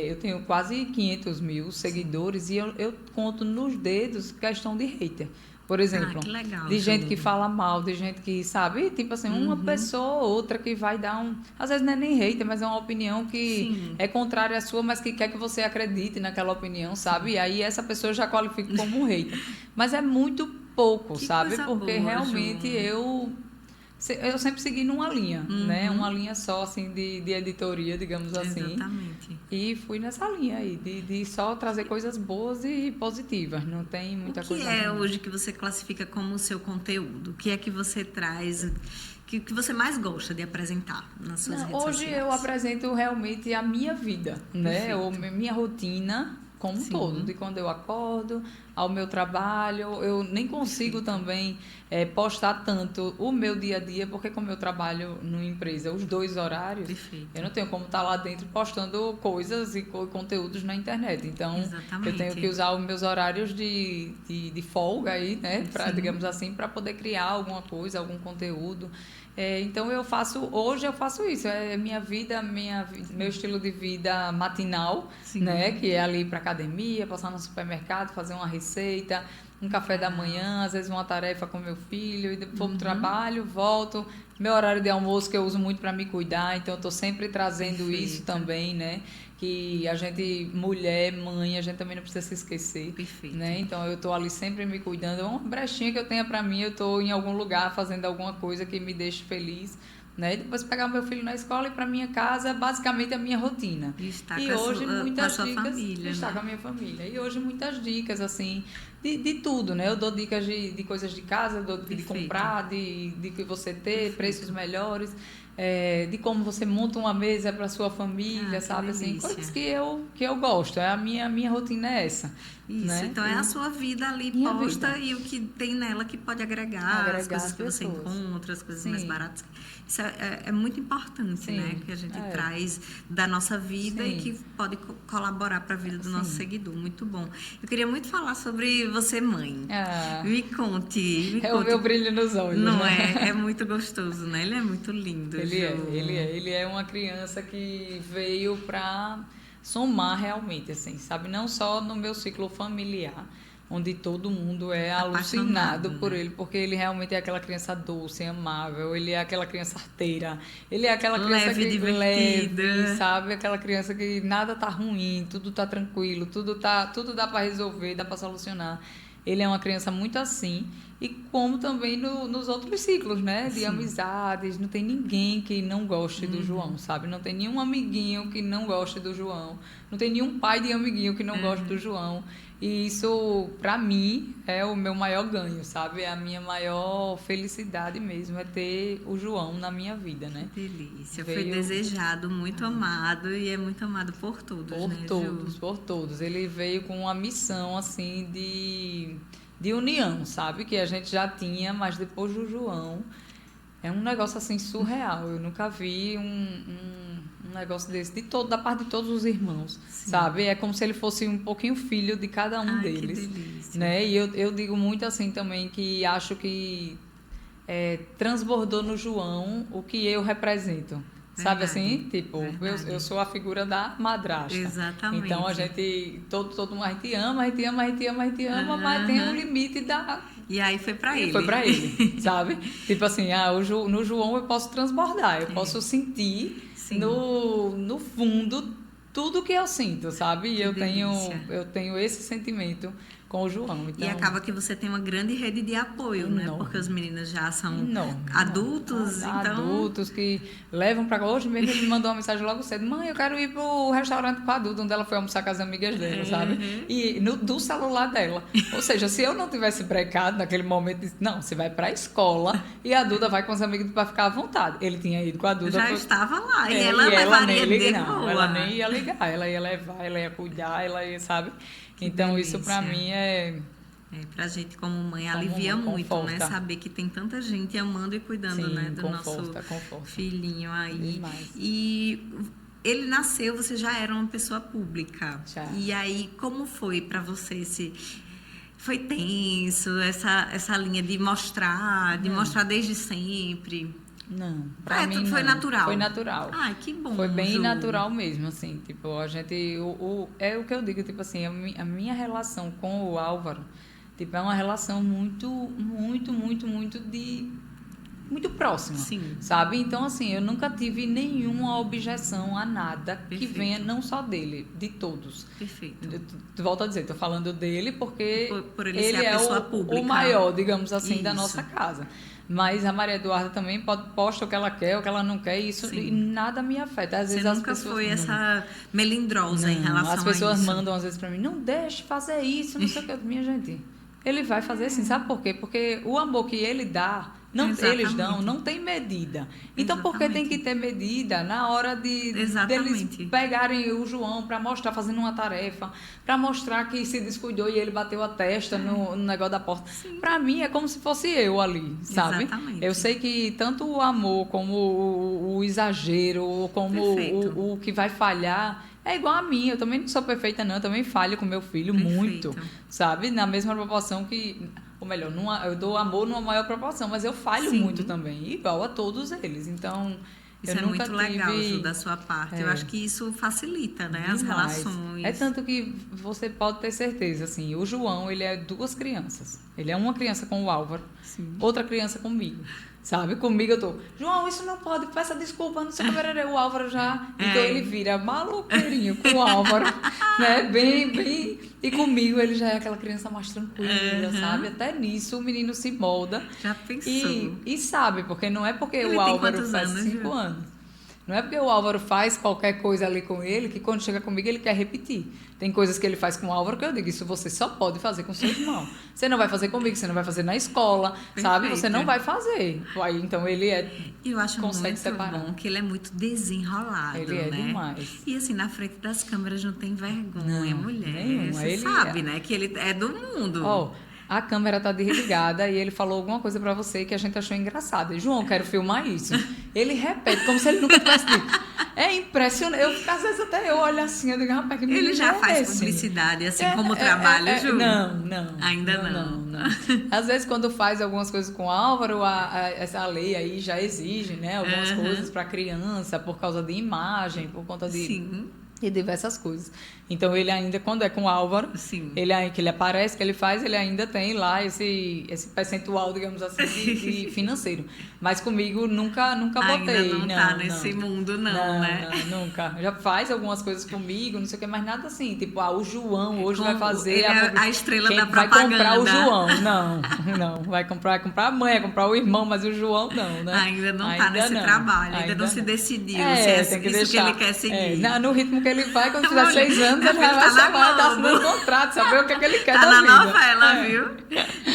eu tenho quase 500 mil seguidores e eu conto nos dedos questão de hater. Por exemplo, que legal, de gente que fala mal, de gente que, sabe, tipo assim, uma pessoa ou outra que vai dar às vezes não é nem hater, mas é uma opinião que é contrária à sua, mas que quer que você acredite naquela opinião, sabe? E aí essa pessoa eu já qualifico como um hater. Mas é muito pouco, sabe? Porque boa, realmente eu sempre segui numa linha, né? Uma linha só, assim, de editoria, digamos assim. Exatamente. E fui nessa linha aí, de só trazer coisas boas e positivas. Não tem muita coisa... O que é hoje que você classifica como o seu conteúdo? O que é que você traz... que você mais gosta de apresentar nas suas redes sociais? Hoje eu apresento realmente a minha vida, né? Ou minha rotina... como um todo, de quando eu acordo, ao meu trabalho. Eu nem consigo também postar tanto o meu dia a dia, porque como eu trabalho numa empresa, os 2 horários, eu não tenho como estar lá dentro postando coisas e conteúdos na internet. Então, eu tenho que usar os meus horários de folga aí, né? Digamos assim, para poder criar alguma coisa, algum conteúdo. Então hoje eu faço isso, é minha vida, meu estilo de vida matinal, né? Que é ali para academia, passar no supermercado, fazer uma receita, um café da manhã, às vezes uma tarefa com meu filho, e depois vou pro trabalho, volto, meu horário de almoço que eu uso muito para me cuidar, então eu tô sempre trazendo isso também, né? Que a gente, mulher, mãe, a gente também não precisa se esquecer, né? Então eu tô ali sempre me cuidando, é uma brechinha que eu tenha para mim, eu tô em algum lugar fazendo alguma coisa que me deixe feliz, né? E depois pegar o meu filho na escola e para minha casa, basicamente a minha rotina. E hoje muitas dicas, família, estar com a minha família. E hoje muitas dicas assim de tudo, né? Eu dou dicas de coisas de casa, de comprar, de que você ter preços melhores. De como você monta uma mesa para sua família, sabe? Assim, coisas que eu gosto. A minha rotina é essa. Isso, né? Então é a sua vida ali posta e o que tem nela que pode agregar as coisas que você encontra, as coisas mais baratas. Isso é muito importante, né? Que a gente traz da nossa vida e que pode colaborar para a vida do nosso seguidor. Muito bom. Eu queria muito falar sobre você, mãe. Me conte. O meu brilho nos olhos. Não é? É muito gostoso, né? Ele é muito lindo. Ele é uma criança que veio para somar realmente, assim, sabe? Não só no meu ciclo familiar, onde todo mundo é alucinado por ele, porque ele realmente é aquela criança doce, amável, ele é aquela criança arteira, ele é aquela criança leve, sabe? Aquela criança que nada tá ruim, tudo tá tranquilo, tudo dá para resolver, dá para solucionar. Ele é uma criança muito assim, e como também nos outros ciclos, né? De amizades, não tem ninguém que não goste do João, sabe? Não tem nenhum amiguinho que não goste do João, não tem nenhum pai de amiguinho que não goste do João. E isso, para mim, é o meu maior ganho, sabe? É a minha maior felicidade mesmo, é ter o João na minha vida, né? Que delícia. Foi desejado, muito amado e é muito amado por todos, Por né, todos, Ju? por todos. Ele veio com uma missão, assim, de união, sabe? Que a gente já tinha, mas depois do João, é um negócio, assim, surreal. Eu nunca vi um negócio desse, da parte de todos os irmãos, Sim. sabe? É como se ele fosse um pouquinho filho de cada um deles. Que delícia. Né? E eu digo muito assim também, que acho que transbordou no João o que eu represento. Sabe assim? Tipo, eu sou a figura da madrasta. Exatamente. Então a gente, todo mundo, a gente ama, mas tem um limite da. E aí foi pra ele. Foi pra ele, sabe? Tipo assim, no João eu posso transbordar, eu posso sentir no fundo tudo que eu sinto, sabe? E eu tenho esse sentimento com o João. Então, e acaba que você tem uma grande rede de apoio, né? Porque os meninos já são adultos, então... Adultos que levam pra... Hoje mesmo ele me mandou uma mensagem logo cedo. Mãe, eu quero ir pro restaurante com a Duda, onde ela foi almoçar com as amigas dela, sabe? E do celular dela. Ou seja, se eu não tivesse brecado naquele momento, disse, não, você vai pra escola e a Duda vai com os amigos pra ficar à vontade. Ele tinha ido com a Duda. Já estava lá. E ela levaria de boa. Ela nem ia ligar. Ela ia levar, ela ia cuidar, ela ia, sabe? Então, isso pra mim pra gente como mãe alivia muito, conforta. né? Saber que tem tanta gente amando e cuidando, né? Do nosso filhinho aí. Demais. E ele nasceu, você já era uma pessoa pública. Já. E aí, como foi pra você foi tenso, essa linha de mostrar desde sempre? Não, pra mim foi não. natural. Foi natural. Ai, que bom. Foi bem Ju. natural mesmo, assim, tipo, a gente, é o que eu digo, tipo assim, a minha relação com o Álvaro, tipo, é uma relação muito próxima, Sim. sabe? Então, assim, eu nunca tive nenhuma objeção a nada que venha não só dele, de todos. Perfeito. Eu volto a dizer, tô falando dele porque por ele ser a pessoa pública. O maior, digamos assim, da Isso. nossa casa. Mas a Maria Eduarda também posta o que ela quer, o que ela não quer, e nada me afeta. Às vezes Você as nunca pessoas foi essa melindrosa em relação a isso. As pessoas mandam às vezes pra mim, não deixe fazer isso, não sei o que. Minha gente, ele vai fazer assim, sabe por quê? Porque o amor que ele dá, eles dão, não tem medida. Então, por que tem que ter medida na hora deles pegarem o João para mostrar, fazendo uma tarefa, para mostrar que se descuidou e ele bateu a testa no negócio da porta? Para mim, é como se fosse eu ali, sabe? Exatamente. Eu sei que tanto o amor, como o exagero, como o que vai falhar... É igual a mim, eu também não sou perfeita não, eu também falho com meu filho muito, sabe? Na mesma proporção que, ou melhor, eu dou amor numa maior proporção, mas eu falho muito também, igual a todos eles, então... Isso é muito legal, Ju, da sua parte. Eu acho que isso facilita, né? As relações. É tanto que você pode ter certeza, assim, o João, ele é 2 crianças. Ele é uma criança com o Álvaro, outra criança comigo. Sabe? Comigo eu tô, João, isso não pode, peça desculpa, não sei o que, o Álvaro já... Então ele vira maluqueirinho com o Álvaro, né? Bem... E comigo ele já é aquela criança mais tranquila, sabe? Até nisso o menino se molda. Já pensou. E sabe, porque não é porque ele o Álvaro faz anos, 5 anos. Não é porque o Álvaro faz qualquer coisa ali com ele que quando chega comigo ele quer repetir. Tem coisas que ele faz com o Álvaro que eu digo, isso você só pode fazer com seu irmão. Você não vai fazer comigo, você não vai fazer na escola, sabe? Você não vai fazer. Aí, então ele eu acho consegue muito separar. Bom que ele é muito desenrolado, ele é né? Demais. E assim, na frente das câmeras não tem vergonha, mulher. Nenhuma. Você sabe, né? Que ele é do mundo. A câmera tá desligada e ele falou alguma coisa pra você que a gente achou engraçada. João, quero filmar isso. Ele repete, como se ele nunca tivesse dito. É impressionante. Às vezes até eu olho assim, eu digo, rapaz, que ele já faz publicidade, assim como trabalho, Ju? Não. Ainda não. Às vezes, quando faz algumas coisas com o Álvaro, essa lei aí já exige, né? Algumas coisas pra criança, por causa de imagem, por conta de diversas coisas. Então, ele ainda, quando é com o Álvaro, que ele aparece, que ele faz, ele ainda tem lá esse percentual, digamos assim, de financeiro. Mas comigo, nunca botei. Ainda não tá nesse mundo, né? Não, nunca. Já faz algumas coisas comigo, não sei o que, mas nada assim. Tipo, o João hoje vai fazer... Ele é a estrela da vai propaganda. Vai comprar o João. Não. Vai comprar a mãe, vai comprar o irmão, mas o João não, né? Ainda não tá nesse trabalho, ainda não se decidiu se é isso que ele quer seguir. No ritmo que ele vai, quando tiver 6 anos, ele Tá vai estar assinando contrato, saber o que é que ele quer Tá da na vida. novela, viu?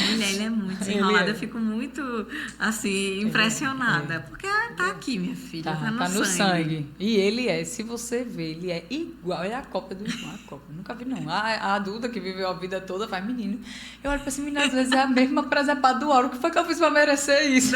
Mulher, ele é muito desenrolado. Eu fico muito, assim, impressionada. Porque tá aqui, minha filha. Tá no sangue. E ele se você ver, ele é igual, é a cópia do irmão. Nunca vi, não. A adulta que viveu a vida toda faz menino. Eu olho pra esse menino, às vezes é a mesma presepada do Álvaro. O que foi que eu fiz pra merecer isso?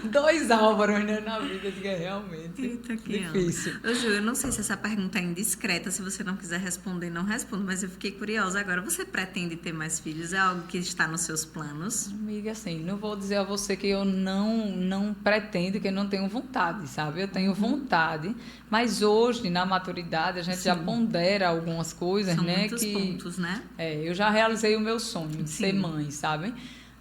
2 Álvaros, né, na vida, que é realmente difícil. Ô, Ju, eu não sei se essa pergunta é indiscreta, se você não quiser responder, não responda, mas eu fiquei curiosa agora. Você pretende ter mais filhos? É algo que está nos seus planos? Amiga, assim, não vou dizer a você que eu não pretendo, que eu não tenho vontade, sabe? Eu tenho vontade, mas hoje, na maturidade, a gente já pondera algumas coisas, São né? muitos pontos, né? Eu já realizei o meu sonho de ser mãe, sabe?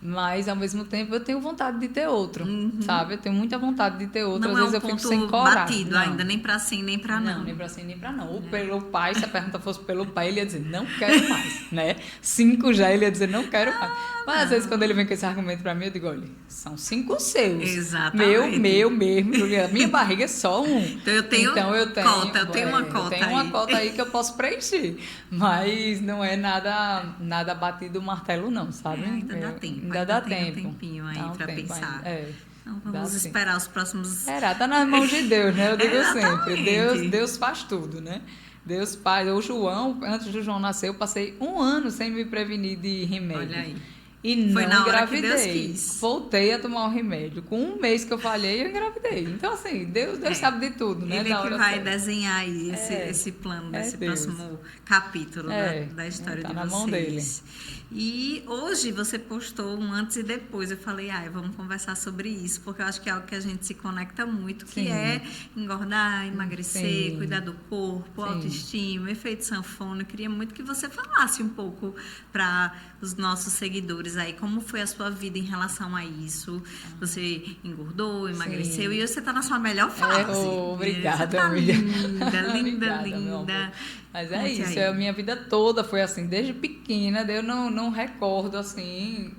Mas, ao mesmo tempo, eu tenho vontade de ter outro, sabe? Eu tenho muita vontade de ter outro. Não Às vezes eu fico sem coragem. Batido ainda, nem pra sim, nem pra não. Não, nem pra sim, nem pra não. Ou pelo pai, se a pergunta fosse pelo pai, ele ia dizer, não quero mais, né? 5 já, ele ia dizer, não quero mais. Mas, às vezes, quando ele vem com esse argumento pra mim, eu digo, olha, são 5 seus. Exatamente. Meu mesmo. A minha barriga é só um. Então, eu tenho cota, eu tenho uma cota aí. Eu tenho uma cota aí que eu posso preencher. Mas não é nada batido o martelo, não, sabe? Ainda dá tempo. Ainda dá tem tempo. um tempinho aí pra pensar. Então, vamos assim. esperar os próximos... Tá nas mãos de Deus, né? Eu digo sempre. Deus faz tudo, né? Deus faz. O João, antes do João nascer, eu passei 1 ano sem me prevenir de remédio. Olha aí. E não Foi na hora engravidei. que Deus quis. Voltei a tomar o remédio. Com 1 mês que eu falhei, eu engravidei. Então, assim, Deus sabe de tudo, né? Ele é que vai desenhar aí esse plano desse próximo capítulo da história de vocês. Tá na mão dele. E hoje você postou um antes e depois. Eu falei, vamos conversar sobre isso, porque eu acho que é algo que a gente se conecta muito, que é engordar, emagrecer, cuidar do corpo, autoestima, efeito sanfona. Eu queria muito que você falasse um pouco para os nossos seguidores aí, como foi a sua vida em relação a isso. Você engordou, emagreceu, e hoje você está na sua melhor fase. Obrigada, você tá amiga. Linda. Mas isso, a minha vida toda foi assim, desde pequena, eu não recordo assim,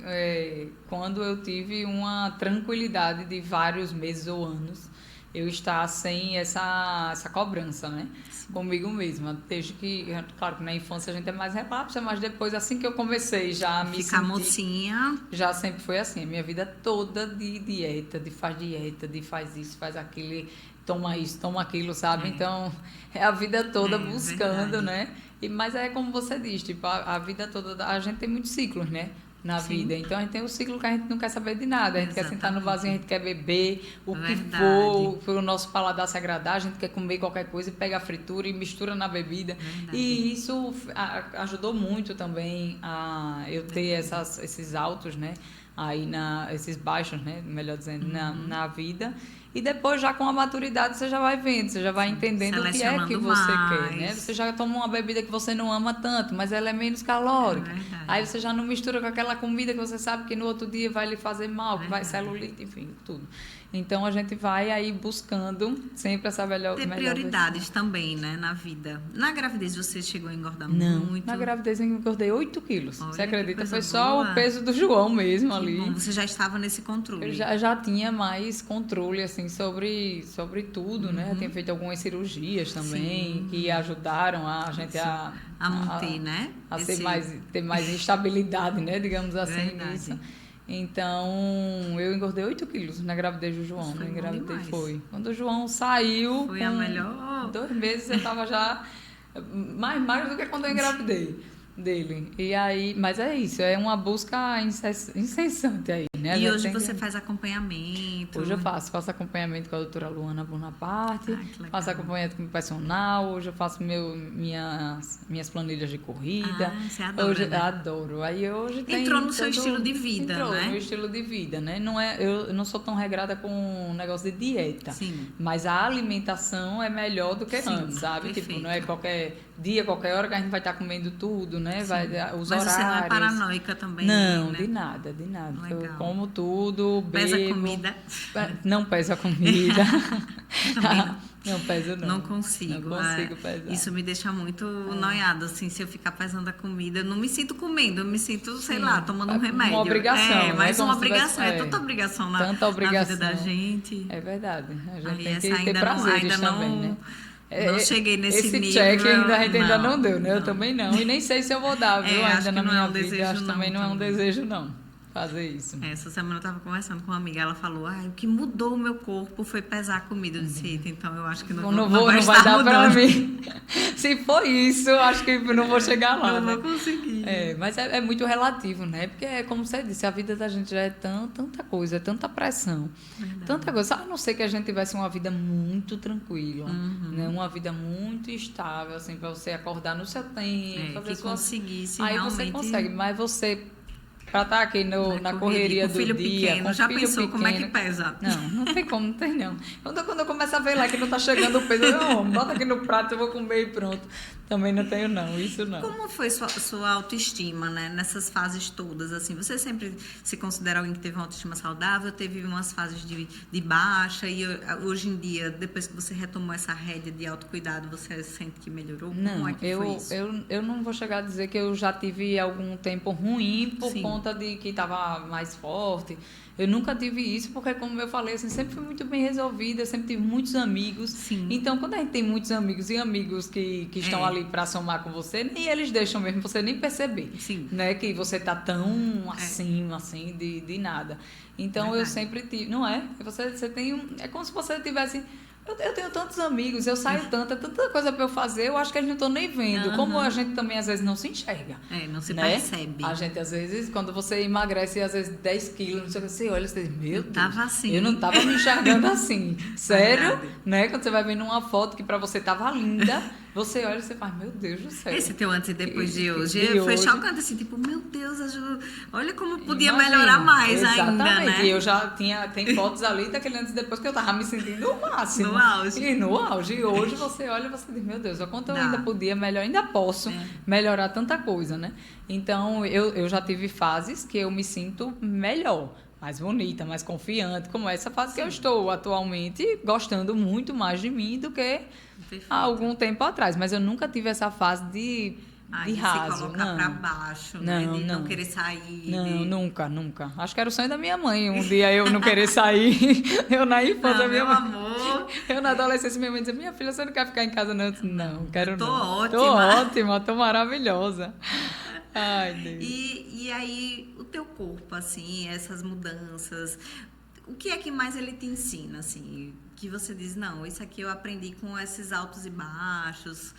quando eu tive uma tranquilidade de vários meses ou anos, eu estar sem essa cobrança, né? Comigo mesma. Desde que, claro que na infância a gente é mais relapsa, mas depois, assim que eu comecei já a me ficar sentir, mocinha, já sempre foi assim, a minha vida toda de dieta, de faz isso, faz aquilo, toma isso, toma aquilo, sabe? Então, é a vida toda buscando, né? Mas é como você diz, tipo, a vida toda, a gente tem muitos ciclos, né? Na vida. Então, a gente tem um ciclo que a gente não quer saber de nada. A gente quer sentar no vasinho, a gente quer beber o que for, para o nosso paladar se agradar. A gente quer comer qualquer coisa e pega a fritura e mistura na bebida. E isso ajudou muito também a eu ter esses altos, né? Aí esses baixos, né? Melhor dizendo, na vida. E depois, já com a maturidade, você já vai vendo, você já vai entendendo o que é que você quer, né? Você já toma uma bebida que você não ama tanto, mas ela é menos calórica. Aí você já não mistura com aquela comida que você sabe que no outro dia vai lhe fazer mal, que vai celulite, enfim, tudo. Então, a gente vai aí buscando sempre essa melhor prioridades versão. Também, né, na vida. Na gravidez, você chegou a engordar muito? Na gravidez eu engordei 8 quilos. Olha, você acredita? Foi só o peso do João mesmo que ali. Bom, você já estava nesse controle? Eu já tinha mais controle, assim, sobre tudo, né? Eu tinha feito algumas cirurgias também, que ajudaram a gente a manter, né? A ter mais estabilidade, né? Digamos assim, nisso. Então, eu engordei 8 quilos na gravidez do João. Na gravidez foi. Quando o João saiu, foi a melhor. 2 meses eu estava já mais magro do que quando eu engravidei dele. E aí, mas é isso, é uma busca incessante aí, né? E hoje você faz acompanhamento? Hoje eu faço acompanhamento com a doutora Luana Bonaparte, faço acompanhamento com o personal, hoje eu faço minhas planilhas de corrida. Você adora, hoje, né? Adoro. Aí hoje entrou no seu estilo de vida, entrou né? no meu estilo de vida, né? Eu não sou tão regrada com um negócio de dieta. Sim. Mas a alimentação é melhor do que antes, sabe? Perfeito. Tipo, não é qualquer dia, qualquer hora que a gente vai estar comendo tudo, né? Os Mas horários. Você não é paranoica também? Não, né? de nada. Legal. Eu como tudo, bebo. Pesa comida? Não pesa comida. Também não peso, não. Não consigo. Não consigo pesar. Isso me deixa muito noiada, assim, se eu ficar pesando a comida. Eu não me sinto comendo, eu me sinto, sei lá, tomando um remédio. Uma obrigação. Mais uma obrigação. É tanta obrigação na vida da gente. É verdade. A gente aí tem que ter prazeres também, né? Não cheguei nesse esse nível. Esse check ainda, a gente ainda não deu, né? Eu também não. E nem sei se eu vou dar, viu? Acho Ainda na minha vida. Desejo, Acho que também não é um desejo, não. Fazer isso. Essa semana eu estava conversando com uma amiga, ela falou, o que mudou o meu corpo foi pesar a comida. Eu disse, eita, então eu acho que não vai dar para mim. Se for isso, eu acho que não vou chegar lá. Não vou conseguir. Mas é muito relativo, né? Porque, como você disse, a vida da gente já é tanta coisa, tanta pressão, tanta coisa. A não ser que a gente tivesse uma vida muito tranquila, né? Uma vida muito estável, assim, para você acordar no seu tempo. Que conseguisse aí realmente... você consegue, mas você... Para estar aqui na correria do filho dia, pequeno, com já filho pensou pequeno, como é que pesa? Não tem como, não tem não. Quando eu começo a ver lá que não está chegando o peso, eu bota aqui no prato, eu vou comer e pronto. Também não tenho não, isso não. Como foi sua autoestima, né, nessas fases todas? Assim, você sempre se considera alguém que teve uma autoestima saudável? Teve umas fases de baixa e hoje em dia, depois que você retomou essa rédea de autocuidado, você sente que melhorou? Como é que foi isso? Eu não vou chegar a dizer que eu já tive algum tempo ruim por conta de que estava mais forte. Eu nunca tive isso, porque, como eu falei, assim, sempre fui muito bem resolvida, eu sempre tive muitos amigos. Sim. Então, quando a gente tem muitos amigos e amigos que estão ali para somar com você, nem eles deixam mesmo você nem perceber. Sim. Né, que você tá tão acima, assim, de nada. Então, eu sempre tive... Não é? Você tem é como se você tivesse... Eu tenho tantos amigos, eu saio tanta coisa para eu fazer, eu acho que eles não estão nem vendo. Como a gente também, às vezes, não se enxerga. Não se né? percebe. A gente, às vezes, quando você emagrece, às vezes, 10 quilos, você olha e você diz, meu Deus, tava assim. eu não estava me enxergando assim. Sério? Né? Quando você vai vendo uma foto que para você tava linda, você olha e você faz, meu Deus do céu. Esse teu antes e depois de hoje foi chocante, assim, tipo, meu Deus, olha como podia melhorar mais exatamente. ainda, né? E eu já tem fotos ali daquele antes e depois que eu tava me sentindo o máximo. No auge. E no auge. E hoje você olha e você diz, meu Deus, o quanto eu ainda podia melhorar, ainda posso melhorar tanta coisa, né? Então, eu já tive fases que eu me sinto melhor, mais bonita, mais confiante, como essa fase que eu estou atualmente, gostando muito mais de mim do que há algum tempo atrás. Mas eu nunca tive essa fase de raso. Se colocar pra baixo, né? De não querer sair. Não, nunca. Acho que era o sonho da minha mãe. Um dia eu não querer sair. Eu na infância, meu amor. Eu na adolescência, minha mãe dizia, minha filha, você não quer ficar em casa, não? Eu disse, não, quero não. Ótima. Tô ótima, tô maravilhosa. Ai, Deus. E aí, o teu corpo, assim, essas mudanças, o que é que mais ele te ensina, assim? Que você diz, não, isso aqui eu aprendi com esses altos e baixos.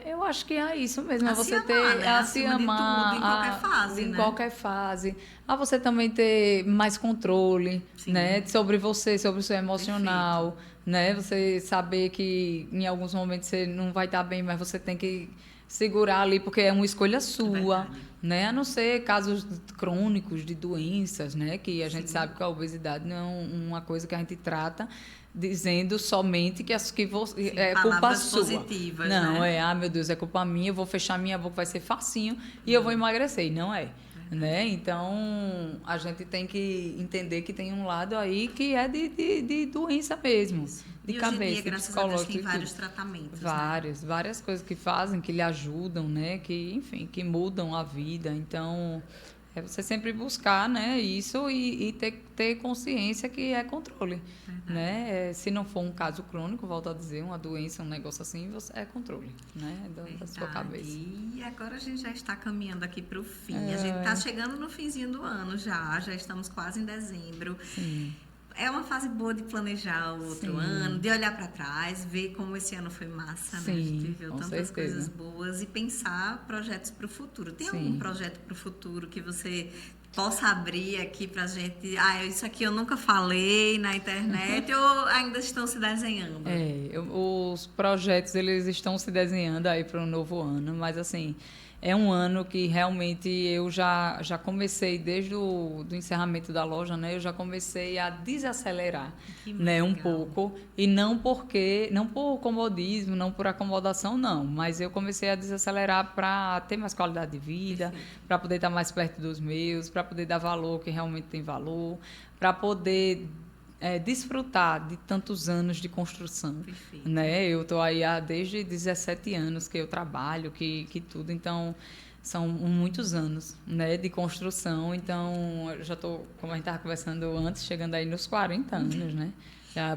Eu acho que é isso mesmo, é você amar, ter né? a se amar tudo, em qualquer fase, em né? qualquer fase. A você também ter mais controle, né, sobre você, sobre o seu emocional, né? Você saber que em alguns momentos você não vai estar bem, mas você tem que segurar ali, porque é uma escolha sua, né? A não ser casos crônicos de doenças, né? Que a gente sabe que a obesidade não é uma coisa que a gente trata dizendo somente que é culpa sua. Positivas, não, né? Meu Deus, é culpa minha, eu vou fechar minha boca, vai ser facinho e eu vou emagrecer. E não é. Né? Então, a gente tem que entender que tem um lado aí que é de doença mesmo. Isso. De e cabeça, hoje em dia, graças a Deus, tem vários tratamentos. Várias coisas que fazem, que lhe ajudam, né? Que, enfim, que mudam a vida. Então, é você sempre buscar, né, isso e ter consciência que é controle. Né? Se não for um caso crônico, volto a dizer, uma doença, um negócio assim, é controle, né? Da sua cabeça. E agora a gente já está caminhando aqui para o fim. A gente está chegando no finzinho do ano já estamos quase em dezembro. Sim. É uma fase boa de planejar o outro ano, de olhar para trás, ver como esse ano foi massa, né? A gente viveu tantas coisas boas e pensar projetos para o futuro. Tem algum projeto para o futuro que você possa abrir aqui pra gente? Isso aqui eu nunca falei na internet ou ainda estão se desenhando? Os projetos, eles estão se desenhando aí para o novo ano, mas assim, é um ano que realmente eu já comecei desde do encerramento da loja, né? Eu já comecei a desacelerar, né? Um pouco, e não por comodismo, não por acomodação, não, mas eu comecei a desacelerar para ter mais qualidade de vida, para poder estar mais perto dos meus, para poder dar valor que realmente tem valor, para poder desfrutar de tantos anos de construção. Né? Eu estou aí desde 17 anos que eu trabalho, que tudo, então são muitos anos, né, de construção, então eu já estou, como a gente estava conversando antes, chegando aí nos 40 anos, né?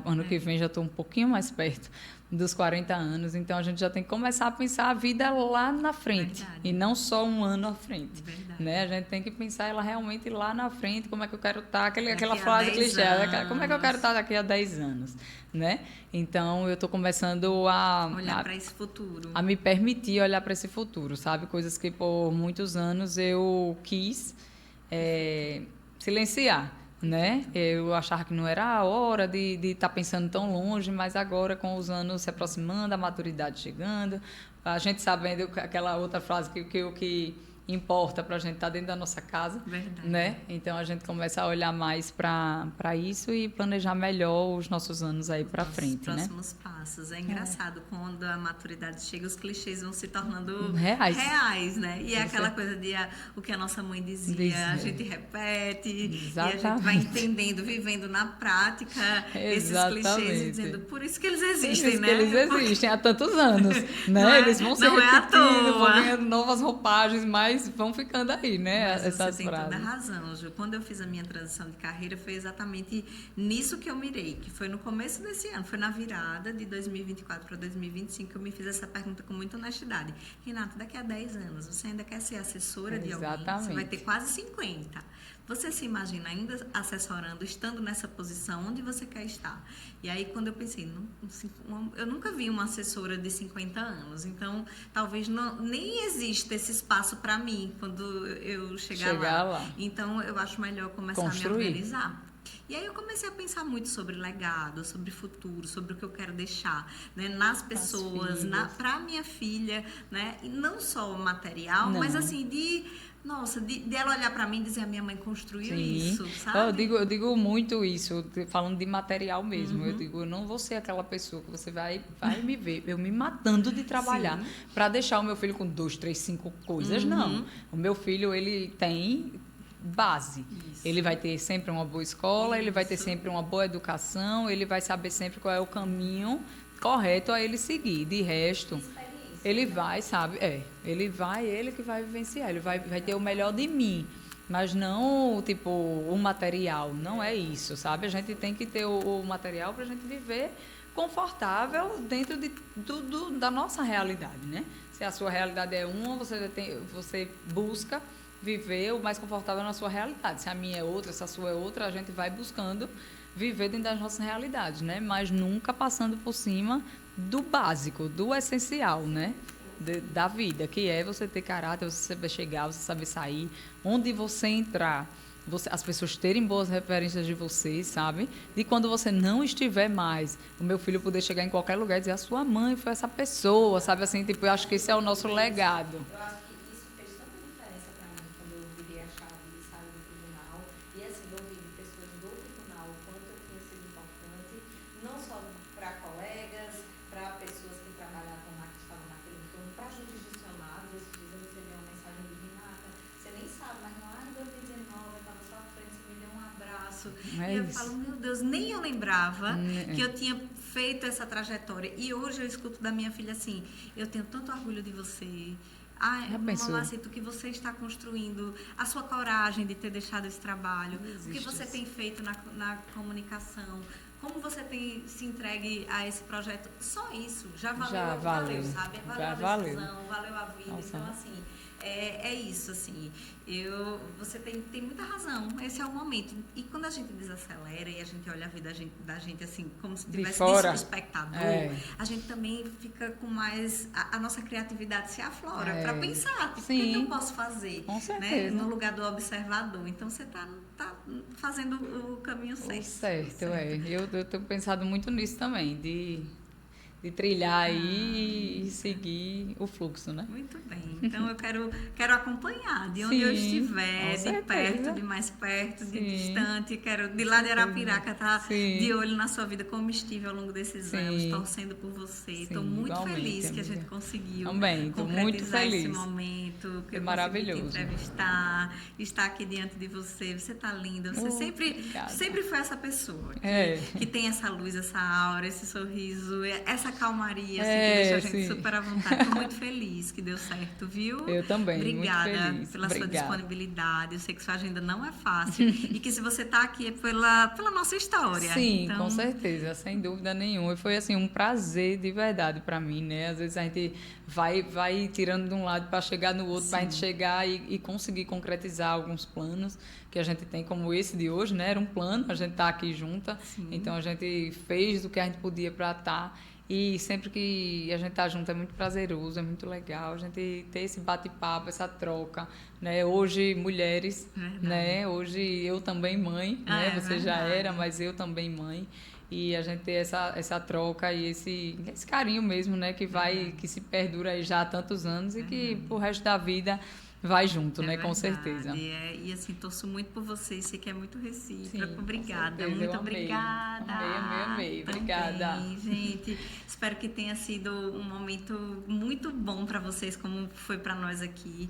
Ano que vem já estou um pouquinho mais perto dos 40 anos, então a gente já tem que começar a pensar a vida lá na frente. Verdade. E não só um ano à frente. Verdade. Né? A gente tem que pensar ela realmente lá na frente, como é que eu quero estar, aquela a frase 10 clichê, como é que eu quero anos. estar daqui a 10 anos. Né? Então eu estou começando a Olhar para esse futuro. a me permitir olhar para esse futuro, sabe? Coisas que por muitos anos eu quis silenciar, né? Eu achava que não era a hora de estar pensando tão longe, mas agora, com os anos se aproximando, a maturidade chegando, a gente sabendo aquela outra frase que importa para a gente estar dentro da nossa casa, Verdade. né? Então a gente começa a olhar mais para isso e planejar melhor os nossos anos aí para frente, Os né? próximos passos. É engraçado quando a maturidade chega, os clichês vão se tornando Reais, né? E é aquela coisa de o que a nossa mãe dizia, a gente repete, Exatamente. e a gente vai entendendo, vivendo na prática esses clichês e dizendo, por isso que eles existem, Isso né? que eles existem há tantos anos, né? Eles vão se não é à repetindo, toa. vão ganhando novas roupagens, mas vão ficando aí, né? Mas Essas você tem frases. toda a razão, Ju. Quando eu fiz a minha transição de carreira, foi exatamente nisso que eu mirei, que foi no começo desse ano, foi na virada de 2024 para 2025 que eu me fiz essa pergunta com muita honestidade. Renato, daqui a 10 anos, você ainda quer ser assessora de alguém? Você vai ter quase 50. Você se imagina ainda assessorando, estando nessa posição, onde você quer estar? E aí, quando eu pensei, eu nunca vi uma assessora de 50 anos, então talvez nem exista esse espaço para mim quando eu chegar lá. Então, eu acho melhor começar a me organizar. E aí eu comecei a pensar muito sobre legado, sobre futuro, sobre o que eu quero deixar, né, nas pessoas, para minha filha, né, e não só o material, mas assim, de ela olhar para mim e dizer, a minha mãe construiu isso, sabe? Eu digo muito isso, falando de material mesmo. Eu digo, eu não vou ser aquela pessoa que você vai me ver, eu me matando de trabalhar para deixar o meu filho com 2, 3, 5 coisas, não. O meu filho, ele tem base. Isso. Ele vai ter sempre uma boa escola, ele vai ter sempre uma boa educação, ele vai saber sempre qual é o caminho correto a ele seguir. De resto, ele vai, sabe? Ele que vai vivenciar, ele vai ter o melhor de mim. Mas não, tipo, o material, não é isso, sabe? A gente tem que ter o material para a gente viver confortável dentro da nossa realidade, né? Se a sua realidade é uma, você busca viver o mais confortável na sua realidade. Se a minha é outra, se a sua é outra, a gente vai buscando viver dentro das nossas realidades, né? Mas nunca passando por cima do básico, do essencial, né? Da vida, que é você ter caráter, você saber chegar, você saber sair, onde você entrar, as pessoas terem boas referências de você, sabe? De quando você não estiver mais, o meu filho poder chegar em qualquer lugar e dizer, a sua mãe foi essa pessoa, sabe? Assim, tipo, eu acho que esse é o nosso legado. Eu acho que isso fez tanta diferença para mim quando eu virei a chave e saí do tribunal. E assim, eu vi de pessoas do tribunal o quanto eu tinha sido importante, não só para colegas, para pessoas que trabalhavam que estavam naquele entorno, para jurisdicionados. Esses dias eu recebi uma mensagem de Renata, você nem sabe, mas lá em 2019 eu estava à sua frente, você me deu um abraço. E eu falo, meu Deus, nem eu lembrava que eu tinha feito essa trajetória. E hoje eu escuto da minha filha assim, eu tenho tanto orgulho de você. Ai, Mamacito, o que você está construindo, a sua coragem de ter deixado esse trabalho, o que você tem feito na comunicação, como você tem se entregue a esse projeto. Só isso já valeu, sabe? Valeu a decisão, valeu a vida. Nossa. Então, assim, é isso, assim. Você tem muita razão. Esse é o momento. E quando a gente desacelera e a gente olha a vida da gente assim, como se tivesse visto o espectador, a gente também fica com mais... A nossa criatividade se aflora para pensar, tipo, o que eu posso fazer? Com certeza. Né? No lugar do observador. Então, você tá fazendo o caminho certo. Certo. Eu tenho pensado muito nisso também, de trilhar aí e seguir o fluxo, né? Muito bem. Então, eu quero acompanhar de onde eu estiver, de perto, de mais perto, de distante. Quero, de lá de Arapiraca, estar de olho na sua vida, como estive ao longo desses anos, torcendo por você. Estou muito feliz que a gente conseguiu concretizar esse momento, que eu maravilhoso. Consegui te entrevistar, estar aqui diante de você. Você está linda. Você sempre foi essa pessoa que tem essa luz, essa aura, esse sorriso, essa essa calmaria, assim, que deixa a gente sim. super à vontade. Estou muito feliz que deu certo, viu? Eu também, Obrigada muito feliz. pela sua Obrigada. disponibilidade. Eu sei que sua agenda não é fácil e que se você está aqui é pela nossa história. Sim, então, com certeza, sem dúvida nenhuma. E foi assim um prazer de verdade para mim, né? Às vezes a gente vai tirando de um lado para chegar no outro, para a gente chegar e conseguir concretizar alguns planos que a gente tem, como esse de hoje, né? Era um plano, a gente tá aqui junta, então a gente fez do que a gente podia para estar. E sempre que a gente tá junto é muito prazeroso, é muito legal a gente ter esse bate-papo, essa troca, né? Hoje mulheres, né? Hoje eu também mãe, né? É Você já verdade. era, mas eu também mãe. E a gente ter essa troca e esse carinho mesmo, né? Que se perdura aí já há tantos anos e que pro resto da vida vai junto, né? Com verdade. certeza. E assim, torço muito por vocês, sei que é muito recíproco. Sim, com obrigada, certeza, muito eu amei. Obrigada. Amei. Obrigada. Também, gente. Espero que tenha sido um momento muito bom para vocês, como foi para nós aqui.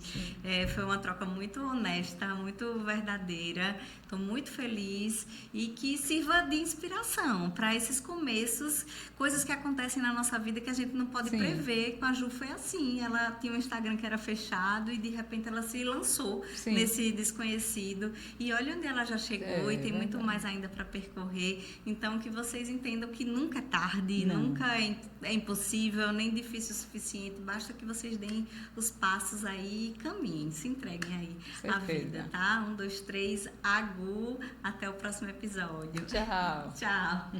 Foi uma troca muito honesta, muito verdadeira. Estou muito feliz e que sirva de inspiração para esses começos, coisas que acontecem na nossa vida que a gente não pode prever. Com a Ju foi assim, ela tinha um Instagram que era fechado e de repente ela se lançou nesse desconhecido e olha onde ela já chegou e tem muito mais ainda para percorrer. Então que vocês entendam que nunca é tarde, nunca é impossível, nem difícil o suficiente, basta que vocês deem os passos aí e caminhem, se entreguem aí à vida, tá? 1, 2, 3, agu, até o próximo episódio. Tchau. Tchau.